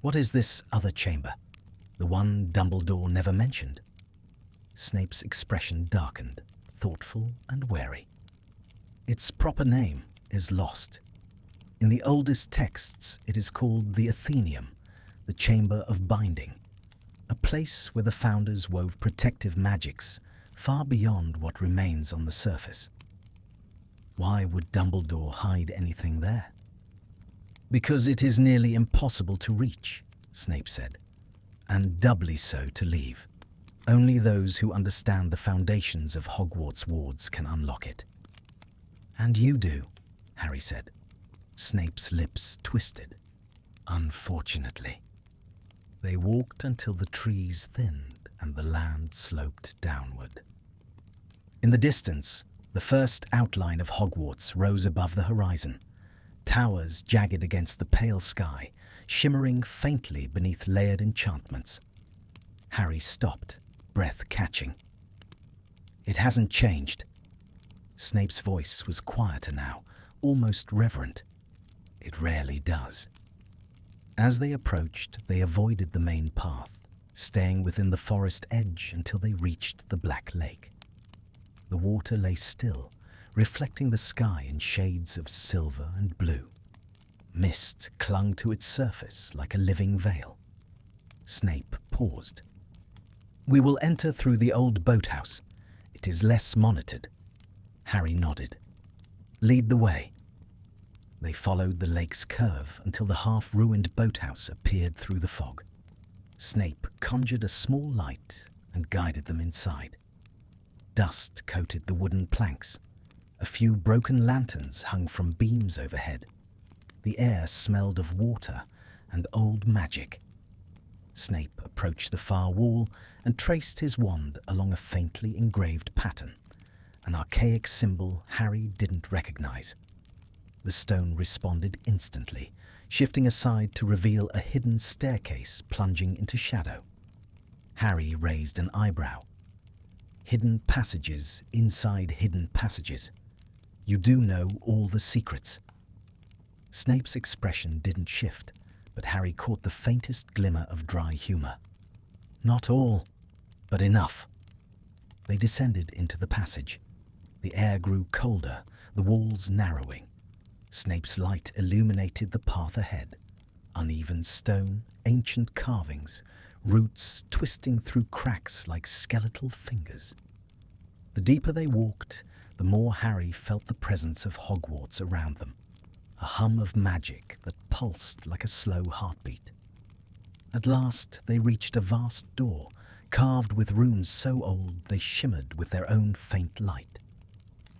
"What is this other chamber? The one Dumbledore never mentioned?" Snape's expression darkened, thoughtful and wary. "Its proper name is lost. In the oldest texts, it is called the Athenaeum, the Chamber of Binding, a place where the founders wove protective magics far beyond what remains on the surface." Why would Dumbledore hide anything there? "Because it is nearly impossible to reach," Snape said, "and doubly so to leave. Only those who understand the foundations of Hogwarts wards can unlock it." "And you do," Harry said. Snape's lips twisted. "Unfortunately." They walked until the trees thinned and the land sloped downward. In the distance, the first outline of Hogwarts rose above the horizon, towers jagged against the pale sky, shimmering faintly beneath layered enchantments. Harry stopped, breath catching. "It hasn't changed." Snape's voice was quieter now, almost reverent. "It rarely does." As they approached, they avoided the main path, staying within the forest edge until they reached the Black Lake. The water lay still, reflecting the sky in shades of silver and blue. Mist clung to its surface like a living veil. Snape paused. "We will enter through the old boathouse. It is less monitored." Harry nodded. "Lead the way." They followed the lake's curve until the half-ruined boathouse appeared through the fog. Snape conjured a small light and guided them inside. Dust coated the wooden planks. A few broken lanterns hung from beams overhead. The air smelled of water and old magic. Snape approached the far wall and traced his wand along a faintly engraved pattern, an archaic symbol Harry didn't recognize. The stone responded instantly, shifting aside to reveal a hidden staircase plunging into shadow. Harry raised an eyebrow. Hidden passages inside hidden passages. You do know all the secrets. Snape's expression didn't shift, but Harry caught the faintest glimmer of dry humor. "Not all, but enough." They descended into the passage. The air grew colder, the walls narrowing. Snape's light illuminated the path ahead. Uneven stone, ancient carvings, roots twisting through cracks like skeletal fingers. The deeper they walked, the more Harry felt the presence of Hogwarts around them, a hum of magic that pulsed like a slow heartbeat. At last they reached a vast door, carved with runes so old they shimmered with their own faint light.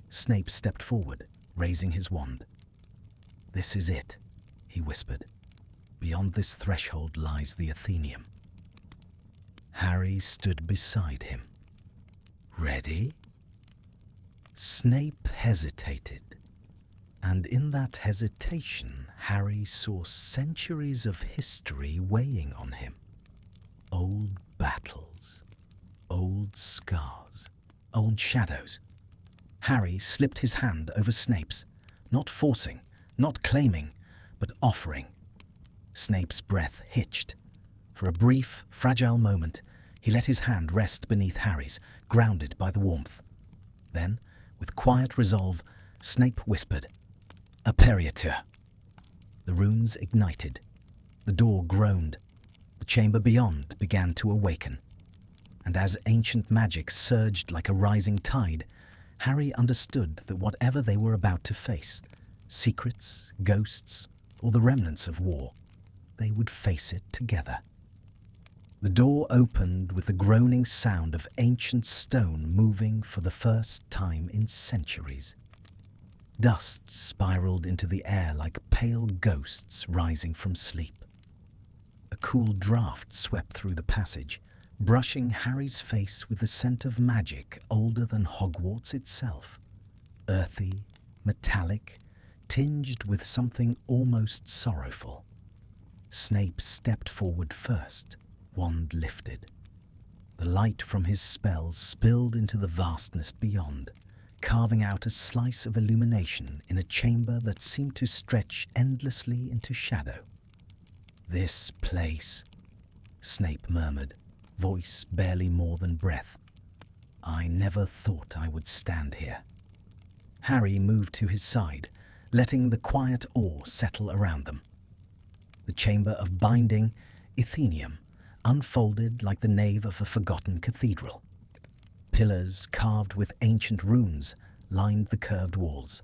Snape stepped forward, raising his wand. "This is it," he whispered. "Beyond this threshold lies the Athenaeum." Harry stood beside him. "Ready?" Snape hesitated, and in that hesitation, Harry saw centuries of history weighing on him. Old battles, old scars, old shadows. Harry slipped his hand over Snape's, not forcing, not claiming, but offering. Snape's breath hitched. For a brief, fragile moment, he let his hand rest beneath Harry's, grounded by the warmth. Then, with quiet resolve, Snape whispered, "Aperiatur." The runes ignited. The door groaned. The chamber beyond began to awaken. And as ancient magic surged like a rising tide, Harry understood that whatever they were about to face, secrets, ghosts, or the remnants of war, they would face it together. The door opened with the groaning sound of ancient stone moving for the first time in centuries. Dust spiraled into the air like pale ghosts rising from sleep. A cool draft swept through the passage, brushing Harry's face with the scent of magic older than Hogwarts itself. Earthy, metallic, tinged with something almost sorrowful. Snape stepped forward first, wand lifted. The light from his spell spilled into the vastness beyond, carving out a slice of illumination in a chamber that seemed to stretch endlessly into shadow. "This place," Snape murmured, voice barely more than breath. "I never thought I would stand here." Harry moved to his side, letting the quiet awe settle around them. The chamber of binding, Athenium, unfolded like the nave of a forgotten cathedral. Pillars carved with ancient runes lined the curved walls.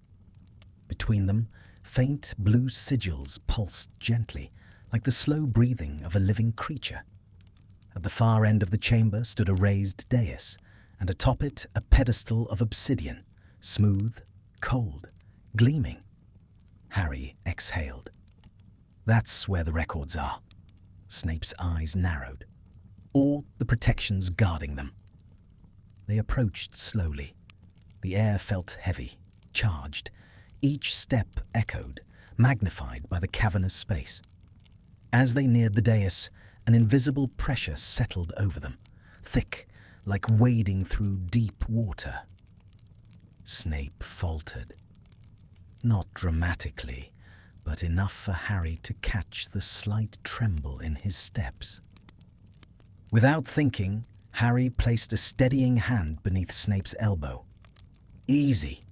Between them, faint blue sigils pulsed gently, like the slow breathing of a living creature. At the far end of the chamber stood a raised dais, and atop it a pedestal of obsidian, smooth, cold, gleaming. Harry exhaled. "That's where the records are." Snape's eyes narrowed. "All the protections guarding them." They approached slowly. The air felt heavy, charged. Each step echoed, magnified by the cavernous space. As they neared the dais, an invisible pressure settled over them, thick, like wading through deep water. Snape faltered. Not dramatically, but enough for Harry to catch the slight tremble in his steps. Without thinking, Harry placed a steadying hand beneath Snape's elbow. "Easy."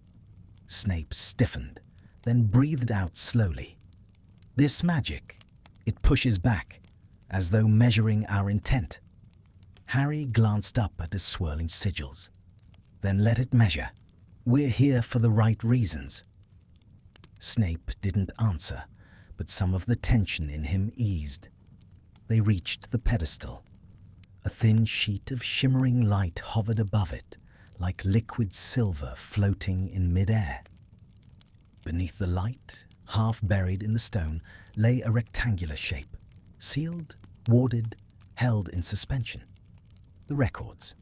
Snape stiffened, then breathed out slowly. "This magic, it pushes back, as though measuring our intent." Harry glanced up at his swirling sigils. "Then let it measure. We're here for the right reasons." Snape didn't answer, but some of the tension in him eased. They reached the pedestal. A thin sheet of shimmering light hovered above it, like liquid silver floating in mid-air. Beneath the light, half buried in the stone, lay a rectangular shape, sealed, warded, held in suspension. The records.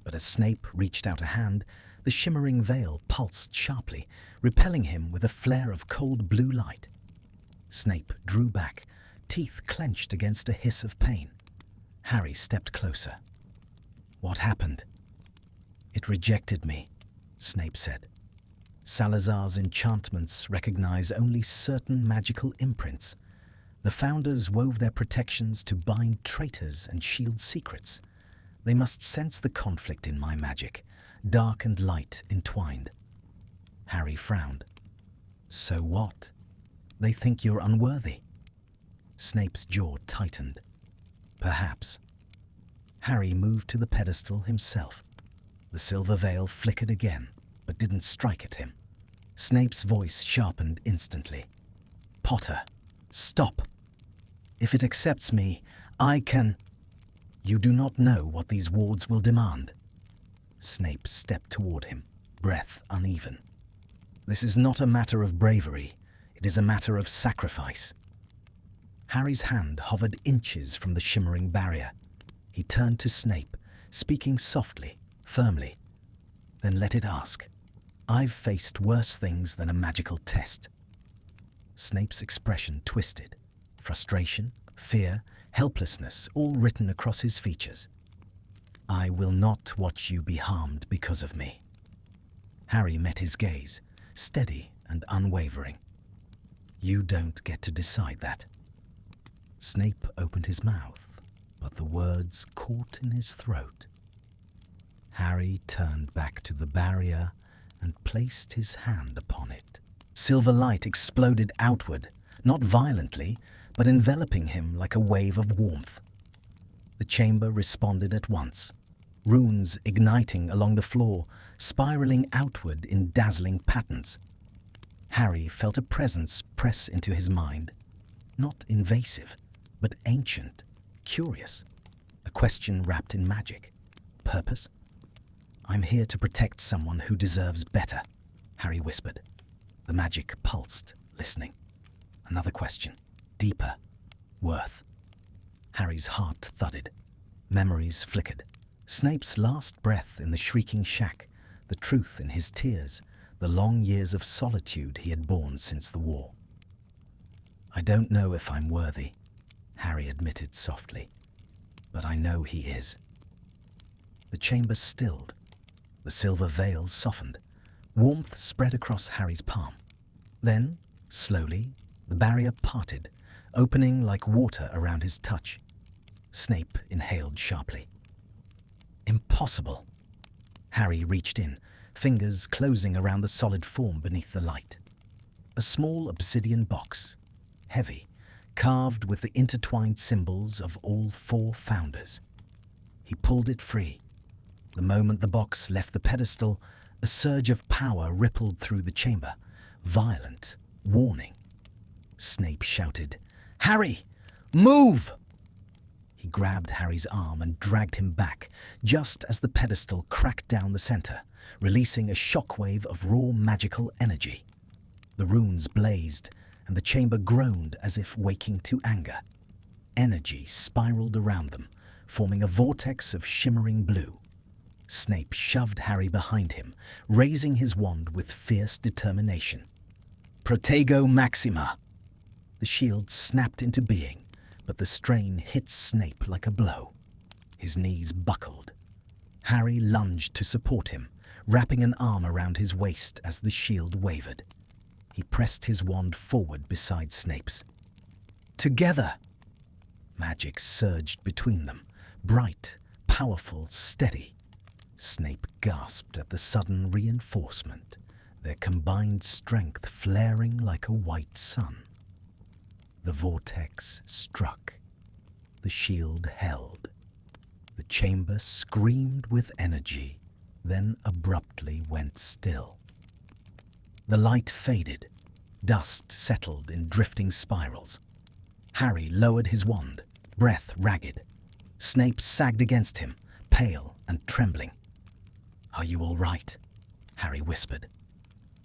But as Snape reached out a hand, the shimmering veil pulsed sharply, repelling him with a flare of cold blue light. Snape drew back, teeth clenched against a hiss of pain. Harry stepped closer. "What happened?" "It rejected me," Snape said. "Salazar's enchantments recognize only certain magical imprints. The Founders wove their protections to bind traitors and shield secrets. They must sense the conflict in my magic, dark and light entwined." Harry frowned. "So what? They think you're unworthy." Snape's jaw tightened. "Perhaps." Harry moved to the pedestal himself. The silver veil flickered again, but didn't strike at him. Snape's voice sharpened instantly. "Potter, stop. If it accepts me, I can—" "You do not know what these wards will demand." Snape stepped toward him, breath uneven. "This is not a matter of bravery. It is a matter of sacrifice." Harry's hand hovered inches from the shimmering barrier. He turned to Snape, speaking softly, firmly. "Then let it ask. I've faced worse things than a magical test." Snape's expression twisted. Frustration, fear, helplessness, all written across his features. "I will not watch you be harmed because of me." Harry met his gaze, steady and unwavering. "You don't get to decide that." Snape opened his mouth, but the words caught in his throat. Harry turned back to the barrier and placed his hand upon it. Silver light exploded outward, not violently, but enveloping him like a wave of warmth. The chamber responded at once, runes igniting along the floor, spiraling outward in dazzling patterns. Harry felt a presence press into his mind, not invasive, but ancient, curious, a question wrapped in magic. Purpose? "I'm here to protect someone who deserves better," Harry whispered. The magic pulsed, listening. Another question, deeper. Worth. Harry's heart thudded. Memories flickered. Snape's last breath in the shrieking shack, the truth in his tears, the long years of solitude he had borne since the war. "I don't know if I'm worthy," Harry admitted softly, "but I know he is." The chamber stilled. The silver veil softened. Warmth spread across Harry's palm. Then, slowly, the barrier parted, opening like water around his touch. Snape inhaled sharply. "Impossible." Harry reached in, fingers closing around the solid form beneath the light. A small obsidian box, heavy, carved with the intertwined symbols of all 4 founders. He pulled it free. The moment the box left the pedestal, a surge of power rippled through the chamber, violent, warning. Snape shouted, "Harry, move!" He grabbed Harry's arm and dragged him back, just as the pedestal cracked down the center, releasing a shockwave of raw magical energy. The runes blazed, and the chamber groaned as if waking to anger. Energy spiraled around them, forming a vortex of shimmering blue. Snape shoved Harry behind him, raising his wand with fierce determination. "Protego Maxima!" The shield snapped into being, but the strain hit Snape like a blow. His knees buckled. Harry lunged to support him, wrapping an arm around his waist as the shield wavered. He pressed his wand forward beside Snape's. "Together!" Magic surged between them, bright, powerful, steady. Snape gasped at the sudden reinforcement, their combined strength flaring like a white sun. The vortex struck. The shield held. The chamber screamed with energy, then abruptly went still. The light faded. Dust settled in drifting spirals. Harry lowered his wand, breath ragged. Snape sagged against him, pale and trembling. "Are you all right?" Harry whispered.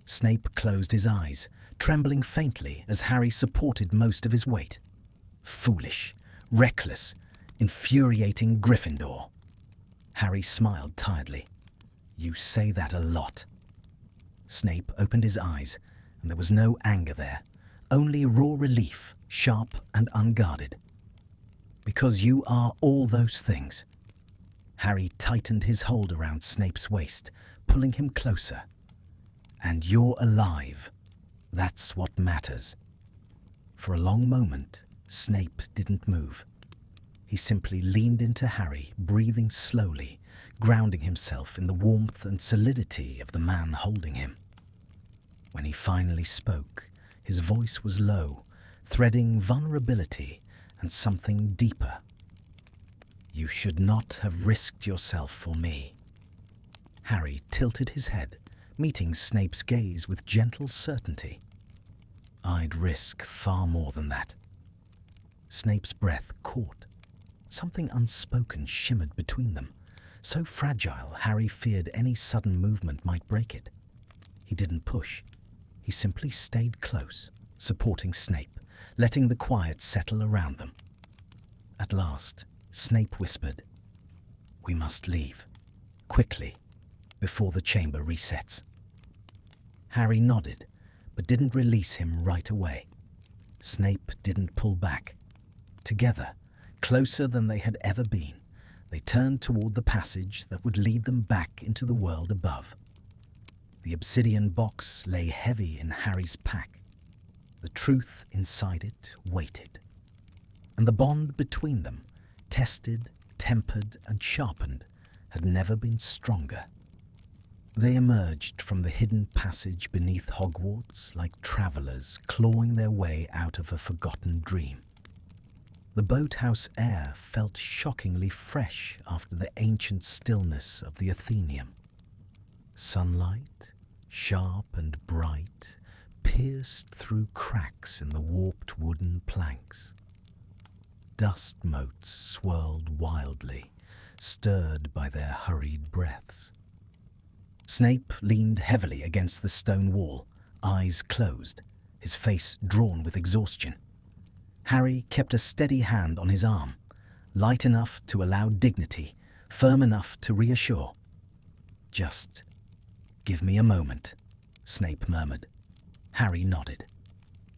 Snape closed his eyes, trembling faintly as Harry supported most of his weight. Foolish, reckless, infuriating Gryffindor. Harry smiled tiredly. "You say that a lot." Snape opened his eyes, and there was no anger there, only raw relief, sharp and unguarded. "Because you are all those things." Harry tightened his hold around Snape's waist, pulling him closer. "And you're alive. That's what matters." For a long moment, Snape didn't move. He simply leaned into Harry, breathing slowly, grounding himself in the warmth and solidity of the man holding him. When he finally spoke, his voice was low, threading vulnerability and something deeper. "You should not have risked yourself for me." Harry tilted his head, meeting Snape's gaze with gentle certainty. "I'd risk far more than that." Snape's breath caught. Something unspoken shimmered between them, so fragile Harry feared any sudden movement might break it. He didn't push. He simply stayed close, supporting Snape, letting the quiet settle around them. At last, Snape whispered, "We must leave, quickly, before the chamber resets." Harry nodded, but didn't release him right away. Snape didn't pull back. Together, closer than they had ever been, they turned toward the passage that would lead them back into the world above. The obsidian box lay heavy in Harry's pack. The truth inside it waited. And the bond between them, tested, tempered, and sharpened, had never been stronger. They emerged from the hidden passage beneath Hogwarts like travelers clawing their way out of a forgotten dream. The boathouse air felt shockingly fresh after the ancient stillness of the Athenaeum. Sunlight, sharp and bright, pierced through cracks in the warped wooden planks. Dust motes swirled wildly, stirred by their hurried breaths. Snape leaned heavily against the stone wall, eyes closed, his face drawn with exhaustion. Harry kept a steady hand on his arm, light enough to allow dignity, firm enough to reassure. "Just give me a moment," Snape murmured. Harry nodded.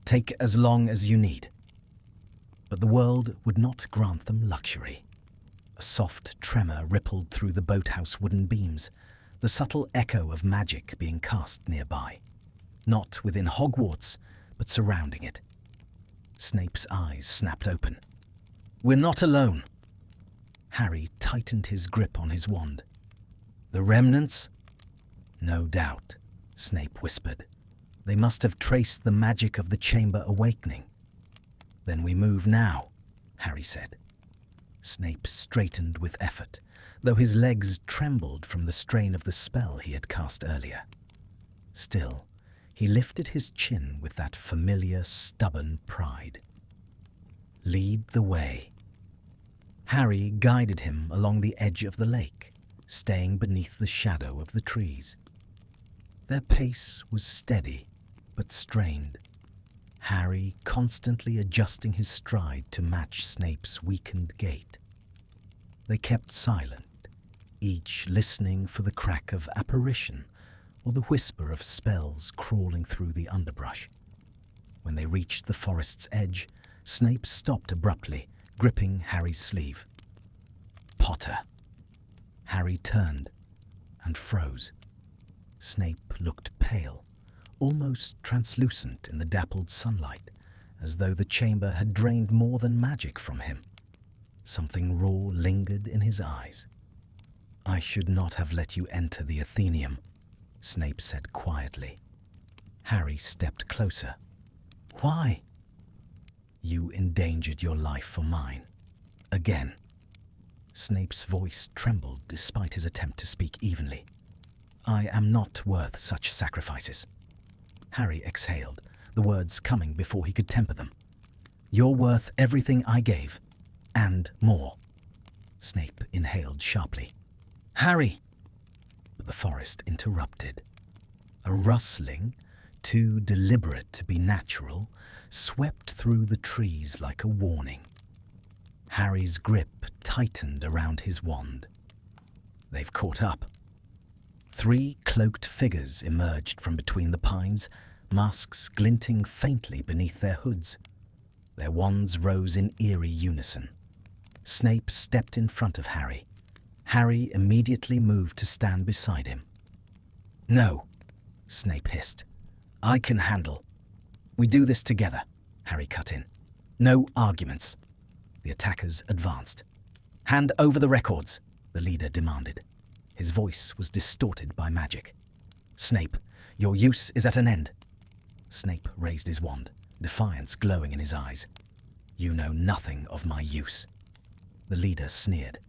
"Take as long as you need." But the world would not grant them luxury. A soft tremor rippled through the boathouse wooden beams, the subtle echo of magic being cast nearby. Not within Hogwarts, but surrounding it. Snape's eyes snapped open. "We're not alone." Harry tightened his grip on his wand. "The remnants?" "No doubt," Snape whispered. "They must have traced the magic of the chamber awakening." "Then we move now," Harry said. Snape straightened with effort, though his legs trembled from the strain of the spell he had cast earlier. Still, he lifted his chin with that familiar, stubborn pride. "Lead the way." Harry guided him along the edge of the lake, staying beneath the shadow of the trees. Their pace was steady, but strained, Harry constantly adjusting his stride to match Snape's weakened gait. They kept silent, each listening for the crack of apparition or the whisper of spells crawling through the underbrush. When they reached the forest's edge, Snape stopped abruptly, gripping Harry's sleeve. "Potter." Harry turned and froze. Snape looked pale, almost translucent in the dappled sunlight, as though the chamber had drained more than magic from him. Something raw lingered in his eyes. "I should not have let you enter the Athenaeum," Snape said quietly. Harry stepped closer. "Why?" "You endangered your life for mine. Again." Snape's voice trembled despite his attempt to speak evenly. "I am not worth such sacrifices." Harry exhaled, the words coming before he could temper them. "You're worth everything I gave, and more." Snape inhaled sharply. "Harry!" But the forest interrupted. A rustling, too deliberate to be natural, swept through the trees like a warning. Harry's grip tightened around his wand. "They've caught up." 3 cloaked figures emerged from between the pines, masks glinting faintly beneath their hoods. Their wands rose in eerie unison. Snape stepped in front of Harry. Harry immediately moved to stand beside him. "No," Snape hissed. "I can handle." "We do this together," Harry cut in. "No arguments." The attackers advanced. "Hand over the records," the leader demanded. His voice was distorted by magic. "Snape, your use is at an end." Snape raised his wand, defiance glowing in his eyes. "You know nothing of my use." The leader sneered.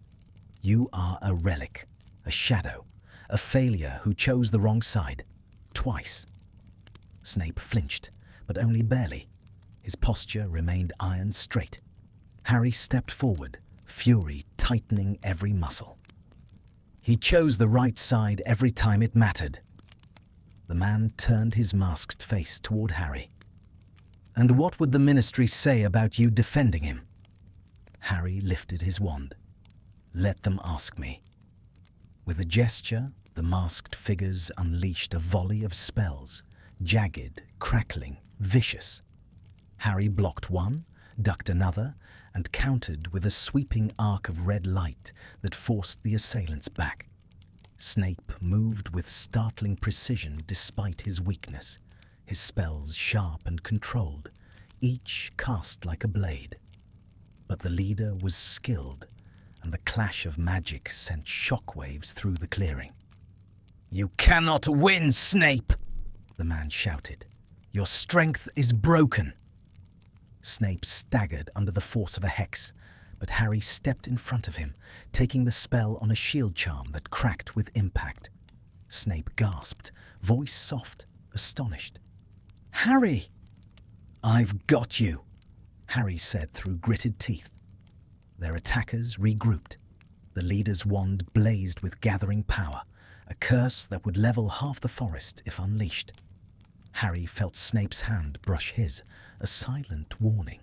"You are a relic, a shadow, a failure who chose the wrong side. Twice." Snape flinched, but only barely. His posture remained iron straight. Harry stepped forward, fury tightening every muscle. "He chose the right side every time it mattered." The man turned his masked face toward Harry. "And what would the Ministry say about you defending him?" Harry lifted his wand. "Let them ask me." With a gesture, the masked figures unleashed a volley of spells, jagged, crackling, vicious. Harry blocked one, ducked another, and countered with a sweeping arc of red light that forced the assailants back. Snape moved with startling precision despite his weakness, his spells sharp and controlled, each cast like a blade. But the leader was skilled, and the clash of magic sent shockwaves through the clearing. "You cannot win, Snape!" the man shouted. "Your strength is broken." Snape staggered under the force of a hex, but Harry stepped in front of him, taking the spell on a shield charm that cracked with impact. Snape gasped, voice soft, astonished. "Harry!" "I've got you," Harry said through gritted teeth. Their attackers regrouped. The leader's wand blazed with gathering power, a curse that would level half the forest if unleashed. Harry felt Snape's hand brush his, a silent warning.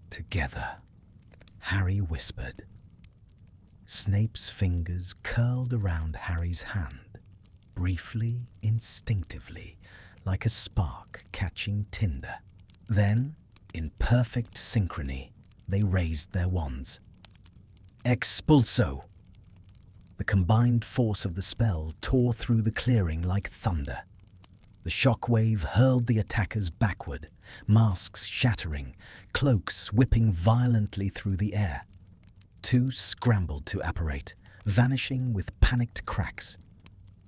"Together," Harry whispered. Snape's fingers curled around Harry's hand. briefly, instinctively, like a spark catching tinder. Then, in perfect synchrony, they raised their wands. Expulso! The combined force of the spell tore through the clearing like thunder. The shockwave hurled the attackers backward, masks shattering, cloaks whipping violently through the air. Two scrambled to apparate, vanishing with panicked cracks.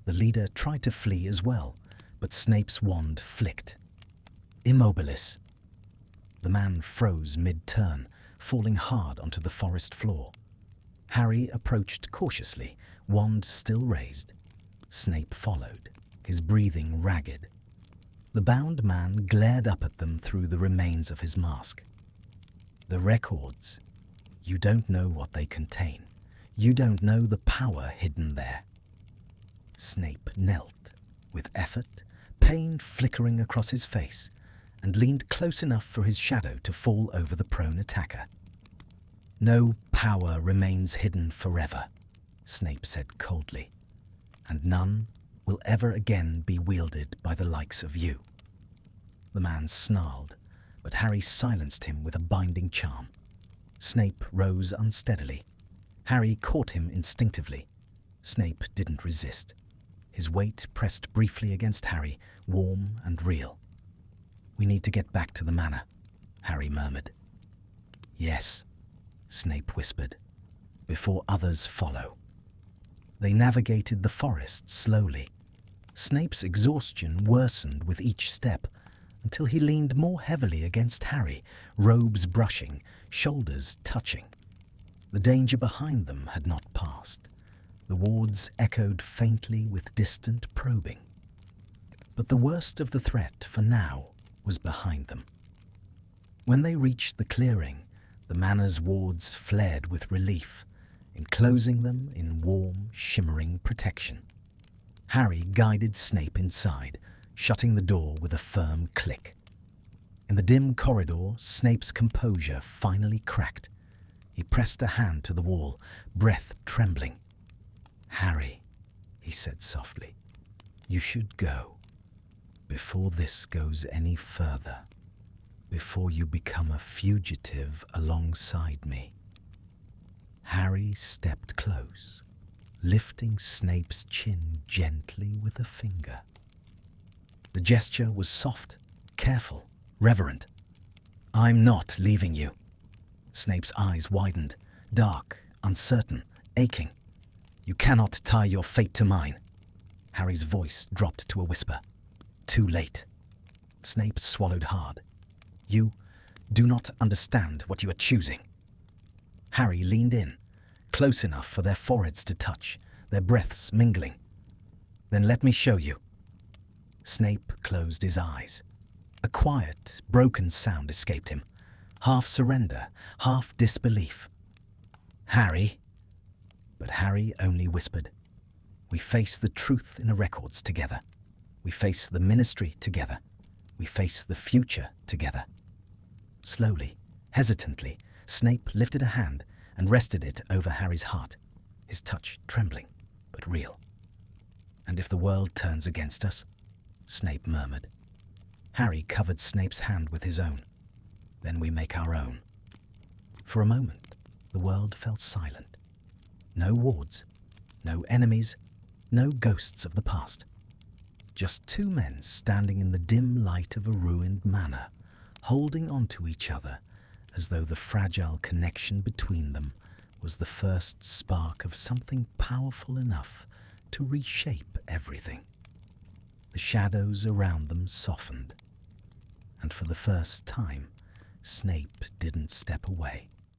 The leader tried to flee as well, but Snape's wand flicked. Immobilis. The man froze mid-turn, falling hard onto the forest floor. Harry approached cautiously, wand still raised. Snape followed, his breathing ragged. The bound man glared up at them through the remains of his mask. The records. You don't know what they contain. You don't know the power hidden there. Snape knelt, with effort, pain flickering across his face, and leaned close enough for his shadow to fall over the prone attacker. No power remains hidden forever, Snape said coldly, and none will ever again be wielded by the likes of you. The man snarled, but Harry silenced him with a binding charm. Snape rose unsteadily. Harry caught him instinctively. Snape didn't resist. His weight pressed briefly against Harry, warm and real. We need to get back to the manor, Harry murmured. Yes, Snape whispered, before others follow. They navigated the forest slowly. Snape's exhaustion worsened with each step, until he leaned more heavily against Harry, robes brushing, shoulders touching. The danger behind them had not passed. The wards echoed faintly with distant probing. But the worst of the threat, for now, was behind them. When they reached the clearing, the manor's wards flared with relief, enclosing them in warm, shimmering protection. Harry guided Snape inside, shutting the door with a firm click. In the dim corridor, Snape's composure finally cracked. He pressed a hand to the wall, breath trembling. Harry, he said softly, you should go. Before this goes any further. Before you become a fugitive alongside me. Harry stepped close, lifting Snape's chin gently with a finger. The gesture was soft, careful, reverent. I'm not leaving you. Snape's eyes widened, dark, uncertain, aching. You cannot tie your fate to mine. Harry's voice dropped to a whisper. Too late. Snape swallowed hard. You do not understand what you are choosing. Harry leaned in, close enough for their foreheads to touch, their breaths mingling. Then let me show you. Snape closed his eyes. A quiet, broken sound escaped him, half surrender, half disbelief. Harry. But Harry only whispered. We face the truth in the records together. We face the ministry together. We face the future together. Slowly, hesitantly, Snape lifted a hand and rested it over Harry's heart, his touch trembling, but real. And if the world turns against us? Snape murmured. Harry covered Snape's hand with his own. Then we make our own. For a moment, the world fell silent. No wards, no enemies, no ghosts of the past. Just two men standing in the dim light of a ruined manor, holding on to each other as though the fragile connection between them was the first spark of something powerful enough to reshape everything. The shadows around them softened, and for the first time, Snape didn't step away.